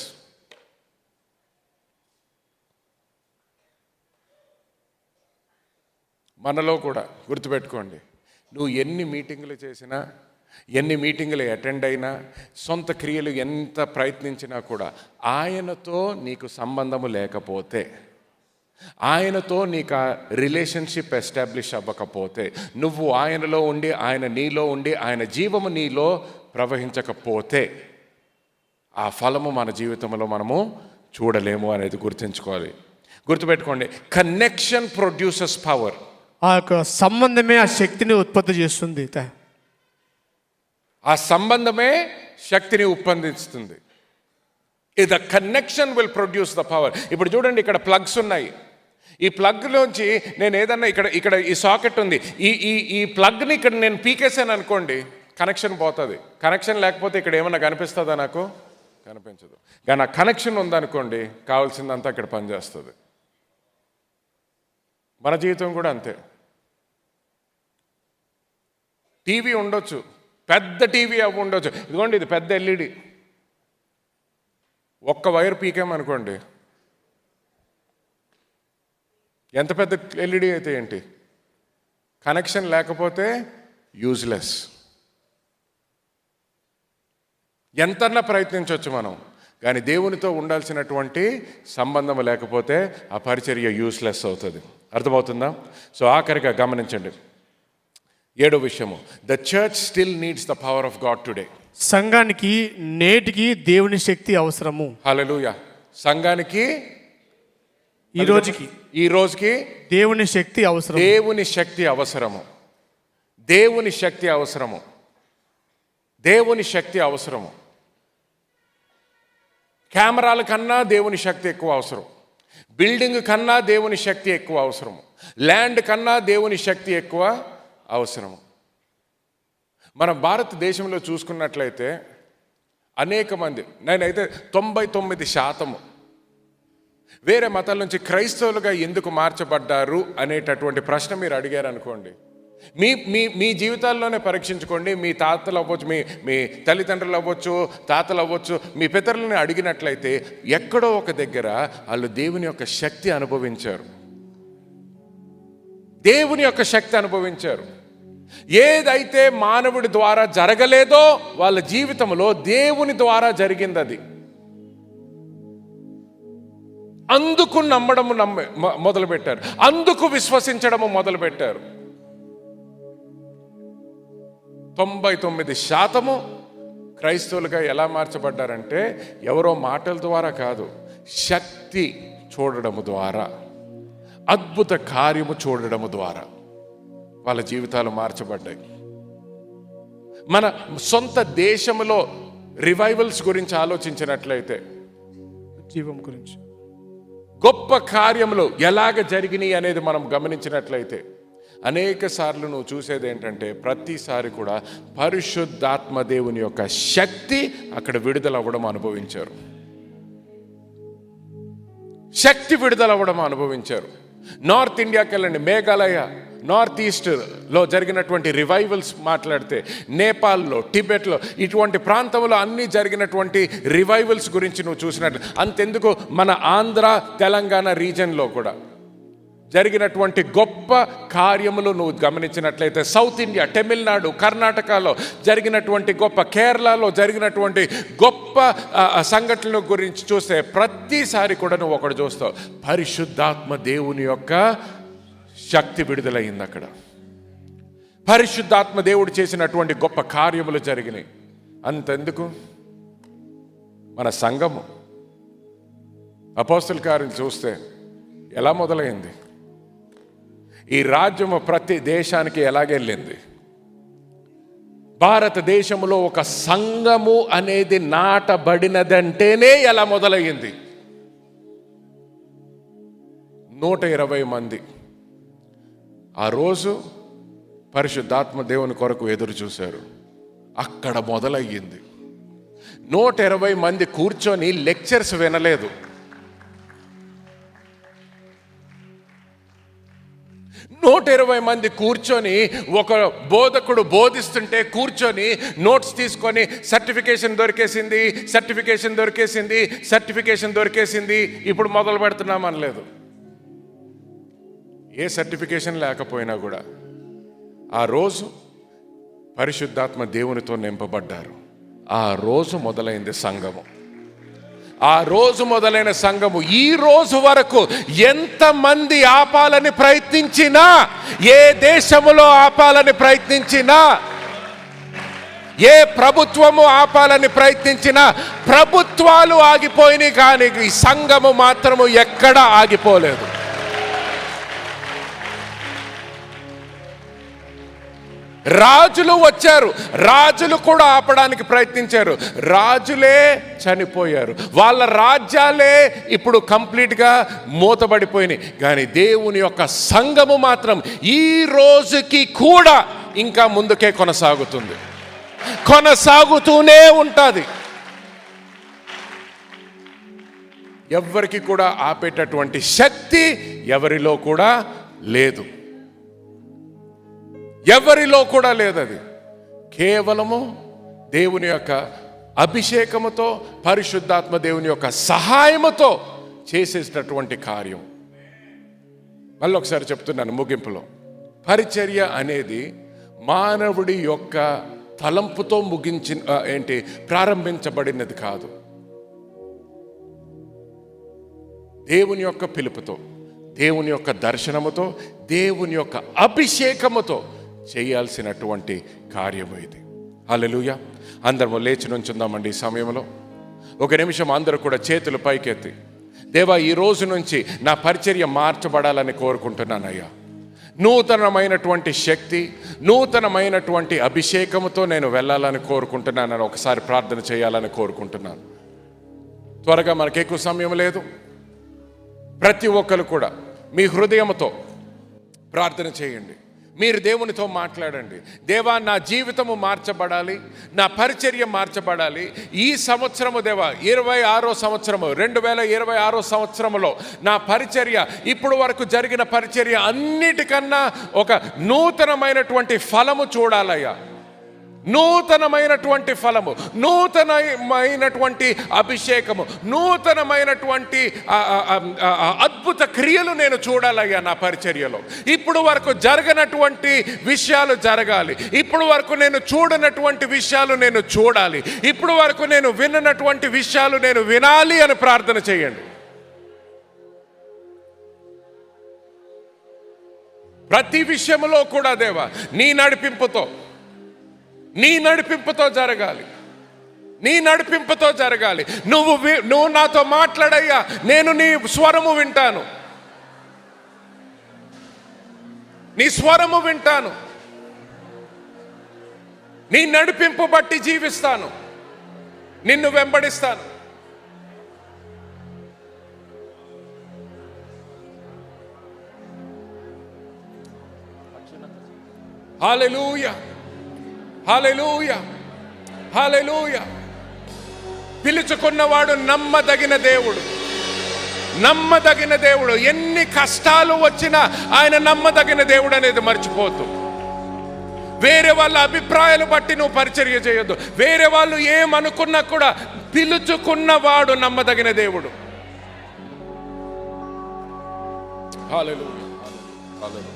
A: మనలో కూడా గుర్తుపెట్టుకోండి, నువ్వు ఎన్ని మీటింగులు చేసినా, ఎన్ని మీటింగులు అటెండ్ అయినా, సొంత క్రియలు ఎంత ప్రయత్నించినా కూడా ఆయనతో నీకు సంబంధము లేకపోతే, ఆయనతో నీకు ఆ రిలేషన్షిప్ ఎస్టాబ్లిష్ అవ్వకపోతే, నువ్వు ఆయనలో ఉండి ఆయన నీలో ఉండి ఆయన జీవము నీలో ప్రవహించకపోతే ఆ ఫలము మన జీవితంలో మనము చూడలేము అనేది గుర్తుంచుకోవాలి. గుర్తుపెట్టుకోండి, కనెక్షన్ ప్రొడ్యూసెస్ పవర్.
B: ఆ యొక్క సంబంధమే ఆ శక్తిని ఉత్పత్తి చేస్తుంది.
A: ఆ సంబంధమే శక్తిని ఉత్పత్తిస్తుంది. The connection will produce the power. ఇప్పుడు చూడండి, ఇక్కడ ప్లగ్స్ ఉన్నాయి. ఈ ప్లగ్లోంచి నేను ఏదన్నా ఇక్కడ ఈ సాకెట్ ఉంది, ఈ ప్లగ్ని ఇక్కడ నేను పీకేసాను అనుకోండి, కనెక్షన్ పోతుంది. కనెక్షన్ లేకపోతే ఇక్కడ ఏమన్నా కనిపిస్తుందా? నాకు కనిపించదు. కానీ ఆ కనెక్షన్ ఉందనుకోండి, కావాల్సిందంతా ఇక్కడ పనిచేస్తుంది. మన జీవితం కూడా అంతే. టీవీ ఉండొచ్చు, పెద్ద టీవీ అవి ఉండొచ్చు. ఇదిగోండి, ఇది పెద్ద ఎల్ఈడి. ఒక్క వైర్ పీకామనుకోండి, ఎంత పెద్ద ఎల్ఈడి అయితే ఏంటి, కనెక్షన్ లేకపోతే యూజ్లెస్. ఎంతన్నా ప్రయత్నించవచ్చు మనం, కానీ దేవునితో ఉండాల్సినటువంటి సంబంధం లేకపోతే ఆ పరిచర్య యూస్లెస్ అవుతుంది. అర్థమవుతుందా? సో ఆఖరిగా గమనించండి, 7వ విషయము, the church still needs the power of God today.
B: సంఘానికి నేటికి దేవుని శక్తి అవసరము.
A: హల్లెలూయా. సంఘానికి ఈ రోజుకి
B: దేవుని శక్తి అవసరం.
A: దేవుని శక్తి అవసరము. దేవుని శక్తి అవసరము. దేవుని శక్తి అవసరము. కెమెరాల కన్నా దేవుని శక్తి ఎక్కువ అవసరం. బిల్డింగ్ కన్నా దేవుని శక్తి ఎక్కువ అవసరము. ల్యాండ్ కన్నా దేవుని శక్తి ఎక్కువ అవసరము. మన భారతదేశంలో చూసుకున్నట్లయితే అనేక మంది, నేనైతే 99% వేరే మతాల నుంచి క్రైస్తవులుగా ఎందుకు మార్చబడ్డారు అనేటటువంటి ప్రశ్న మీరు అడిగారు అనుకోండి, మీ మీ మీ జీవితాల్లోనే పరీక్షించుకోండి. మీ తాతలు అవ్వచ్చు, మీ తల్లిదండ్రులు అవ్వచ్చు, తాతలు అవ్వచ్చు, మీ పితరులని అడిగినట్లయితే ఎక్కడో ఒక దగ్గర వాళ్ళు దేవుని యొక్క శక్తి అనుభవించారు. దేవుని యొక్క శక్తి అనుభవించారు. ఏదైతే మానవుడి ద్వారా జరగలేదో వాళ్ళ జీవితంలో దేవుని ద్వారా జరిగింది అది. అందుకు నమ్మడము మొదలుపెట్టారు, అందుకు విశ్వసించడము మొదలుపెట్టారు. 99% క్రైస్తవులుగా ఎలా మార్చబడ్డారంటే ఎవరో మాటల ద్వారా కాదు, శక్తి చూడడము ద్వారా, అద్భుత కార్యము చూడడము ద్వారా వాళ్ళ జీవితాలు మార్చబడ్డాయి. మన సొంత దేశంలో రివైవల్స్ గురించి ఆలోచించినట్లయితే,
B: జీవం గురించి
A: గొప్ప కార్యములు ఎలాగ జరిగినాయి అనేది మనం గమనించినట్లయితే అనేక సార్లు నువ్వు చూసేది ఏంటంటే ప్రతిసారి కూడా పరిశుద్ధాత్మ దేవుని యొక్క శక్తి అక్కడ విడుదల అవ్వడం అనుభవించారు. శక్తి విడుదల అవ్వడం అనుభవించారు. నార్త్ ఇండియాకి వెళ్ళండి, మేఘాలయ, నార్త్ ఈస్ట్లో జరిగినటువంటి రివైవల్స్ మాట్లాడితే, నేపాల్లో, టిబెట్లో, ఇటువంటి ప్రాంతంలో అన్నీ జరిగినటువంటి రివైవల్స్ గురించి నువ్వు చూసినట్లు, అంతెందుకు మన ఆంధ్ర తెలంగాణ రీజన్లో కూడా జరిగినటువంటి గొప్ప కార్యములు నువ్వు గమనించినట్లయితే, సౌత్ ఇండియా, తమిళనాడు, కర్ణాటకలో జరిగినటువంటి గొప్ప, కేరళలో జరిగినటువంటి గొప్ప సంఘటనల గురించి చూస్తే ప్రతిసారి కూడా నువ్వు ఒకటి చూస్తావు, పరిశుద్ధాత్మ దేవుని యొక్క శక్తి విడుదలయ్యింది. అక్కడ పరిశుద్ధాత్మ దేవుడు చేసినటువంటి గొప్ప కార్యములు జరిగినాయి. అంతెందుకు మన సంఘము అపోస్తల కార్యం చూస్తే ఎలా మొదలైంది, ఈ రాజ్యము ప్రతి దేశానికి ఎలాగెళ్ళింది, భారతదేశంలో ఒక సంఘము అనేది నాటబడినదంటేనే ఎలా మొదలయ్యింది. 120 మంది ఆ రోజు పరిశుద్ధాత్మ దేవుని కొరకు ఎదురు చూశారు. అక్కడ మొదలయ్యింది. 120 మంది కూర్చొని లెక్చర్స్ వినలేదు. 120 మంది కూర్చొని ఒక బోధకుడు బోధిస్తుంటే కూర్చొని నోట్స్ తీసుకొని సర్టిఫికేషన్ దొరికేసింది ఇప్పుడు మొదలు పెడుతున్నాం అనలేదు. ఏ సర్టిఫికేషన్ లేకపోయినా కూడా ఆ రోజు పరిశుద్ధాత్మ దేవునితో నింపబడ్డారు. ఆ రోజు మొదలైంది సంఘము. ఆ రోజు మొదలైన సంఘము ఈ రోజు వరకు ఎంతమంది ఆపాలని ప్రయత్నించినా, ఏ దేశములో ఆపాలని ప్రయత్నించినా, ఏ ప్రభుత్వము ఆపాలని ప్రయత్నించినా ప్రభుత్వాలు ఆగిపోయినాయి, కానీ ఈ సంఘము మాత్రము ఎక్కడా ఆగిపోలేదు. రాజులు వచ్చారు, రాజులు కూడా ఆపడానికి ప్రయత్నించారు, రాజులే చనిపోయారు, వాళ్ళ రాజ్యాలే ఇప్పుడు కంప్లీట్గా మూతబడిపోయినాయి. కానీ దేవుని యొక్క సంఘము మాత్రం ఈ రోజుకి కూడా ఇంకా ముందుకే కొనసాగుతూనే ఉంటుంది. ఎవరికి కూడా ఆపేటటువంటి శక్తి ఎవరిలో కూడా లేదు, ఎవరిలో కూడా లేదు. అది కేవలము దేవుని యొక్క అభిషేకముతో, పరిశుద్ధాత్మ దేవుని యొక్క సహాయముతో చేసేటటువంటి కార్యం. మళ్ళీ ఒకసారి చెప్తున్నాను ముగింపులో, పరిచర్య అనేది మానవుడి యొక్క తలంపుతో ప్రారంభించబడినది కాదు. దేవుని యొక్క పిలుపుతో, దేవుని యొక్క దర్శనముతో, దేవుని యొక్క అభిషేకముతో చేయాల్సినటువంటి కార్యము ఇది. హల్లెలూయా. అందరము లేచి నుంచుందామండి. ఈ సమయంలో ఒక నిమిషం అందరూ కూడా చేతులు పైకెత్తి, దేవా, ఈ రోజు నుంచి నా పరిచర్య మార్చబడాలని కోరుకుంటున్నానయ్యా. నూతనమైనటువంటి శక్తి, నూతనమైనటువంటి అభిషేకముతో నేను వెళ్ళాలని కోరుకుంటున్నానని ఒకసారి ప్రార్థన చేయాలని కోరుకుంటున్నాను. త్వరగా మనకు ఎక్కువ సమయం లేదు. ప్రతి ఒక్కరు కూడా మీ హృదయంతో ప్రార్థన చేయండి. మీరు దేవునితో మాట్లాడండి. దేవా, నా జీవితము మార్చబడాలి, నా పరిచర్య మార్చబడాలి. ఈ సంవత్సరము దేవా, 26వ సంవత్సరము, 2026 సంవత్సరములో నా పరిచర్య ఇప్పుడు వరకు జరిగిన పరిచర్య అన్నిటికన్నా ఒక నూతనమైనటువంటి ఫలము చూడాలయ్యా. నూతనమైనటువంటి ఫలము, నూతనమైనటువంటి అభిషేకము, నూతనమైనటువంటి అద్భుత క్రియలు నేను చూడాలయ్యా నా పరిచర్యలో. ఇప్పుడు వరకు జరగనటువంటి విషయాలు జరగాలి. ఇప్పుడు వరకు నేను చూడనటువంటి విషయాలు నేను చూడాలి. ఇప్పుడు వరకు నేను విన్నటువంటి విషయాలు నేను వినాలి అని ప్రార్థన చేయండి. ప్రతి విషయంలో కూడా దేవా, నీ నడిపింపుతో జరగాలి. నీ నడిపింపుతో జరగాలి. నువ్వు నాతో మాట్లాడయ్యా, నేను నీ స్వరము వింటాను. నీ స్వరము వింటాను. నీ నడిపింపు బట్టి జీవిస్తాను. నిన్ను వెంబడిస్తాను. హల్లెలూయా, హల్లెలూయా, హల్లెలూయా. పిలుచుకున్నవాడు నమ్మదగిన దేవుడు, నమ్మదగిన దేవుడు. ఎన్ని కష్టాలు వచ్చినా ఆయన నమ్మదగిన దేవుడు అనేది మర్చిపోతూ, వేరే వాళ్ళ అభిప్రాయాలు బట్టి నువ్వు పరిచర్య చేయొద్దు. వేరే వాళ్ళు ఏమనుకున్నా కూడా పిలుచుకున్నవాడు నమ్మదగిన దేవుడు. హల్లెలూయా, హల్లెలూయా.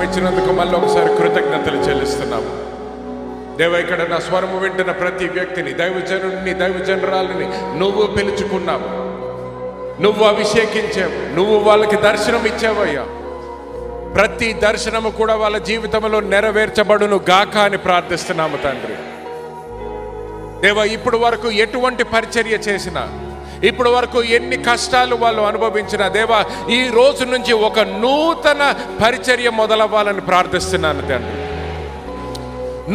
A: ఇచ్చినందుకు మళ్ళీ ఒకసారి కృతజ్ఞతలు చెల్లిస్తున్నాము దేవా. ఇక్కడ నా స్వరము వింటున్న ప్రతి వ్యక్తిని, దైవజనుడిని, దైవజనరాలని నువ్వు పిలుచుకున్నావు, నువ్వు అభిషేకించావు, నువ్వు వాళ్ళకి దర్శనం ఇచ్చావయ్యా. ప్రతి దర్శనము కూడా వాళ్ళ జీవితంలో నెరవేర్చబడును గాక అని ప్రార్థిస్తున్నాము తండ్రి. దేవా, ఇప్పుడు వరకు ఎటువంటి పరిచర్య చేసినా, ఇప్పుడు వరకు ఎన్ని కష్టాలు వాళ్ళు అనుభవించినా దేవా, ఈ రోజు నుంచి ఒక నూతన పరిచర్య మొదలవ్వాలని ప్రార్థిస్తున్నాను తండ్రి.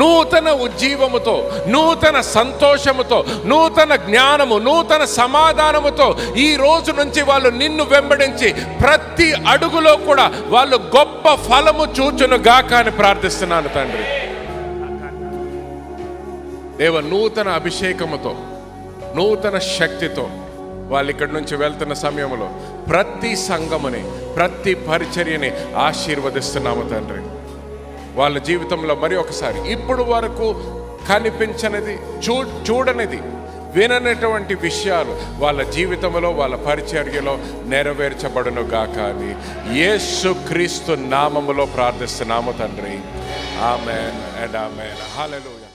A: నూతన ఉజ్జీవముతో, నూతన సంతోషముతో, నూతన జ్ఞానము, నూతన సమాధానముతో ఈ రోజు నుంచి వాళ్ళు నిన్ను వెంబడించి ప్రతి అడుగులో కూడా వాళ్ళు గొప్ప ఫలము చూచును గాక అని ప్రార్థిస్తున్నాను తండ్రి. దేవ, నూతన అభిషేకముతో, నూతన శక్తితో వాళ్ళు ఇక్కడి నుంచి వెళ్తున్న సమయంలో ప్రతి సంఘముని, ప్రతి పరిచర్యని ఆశీర్వదిస్తున్నాము తండ్రి. వాళ్ళ జీవితంలో మరి ఒకసారి ఇప్పుడు వరకు కనిపించనిది, చూడనిది, విననటువంటి విషయాలు వాళ్ళ జీవితంలో, వాళ్ళ పరిచర్యలో నెరవేర్చబడును గాక అని యేసుక్రీస్తు నామములో ప్రార్థిస్తున్నాము తండ్రి. ఆమేన్ అండ్ ఆమేన్. హల్లెలూయా.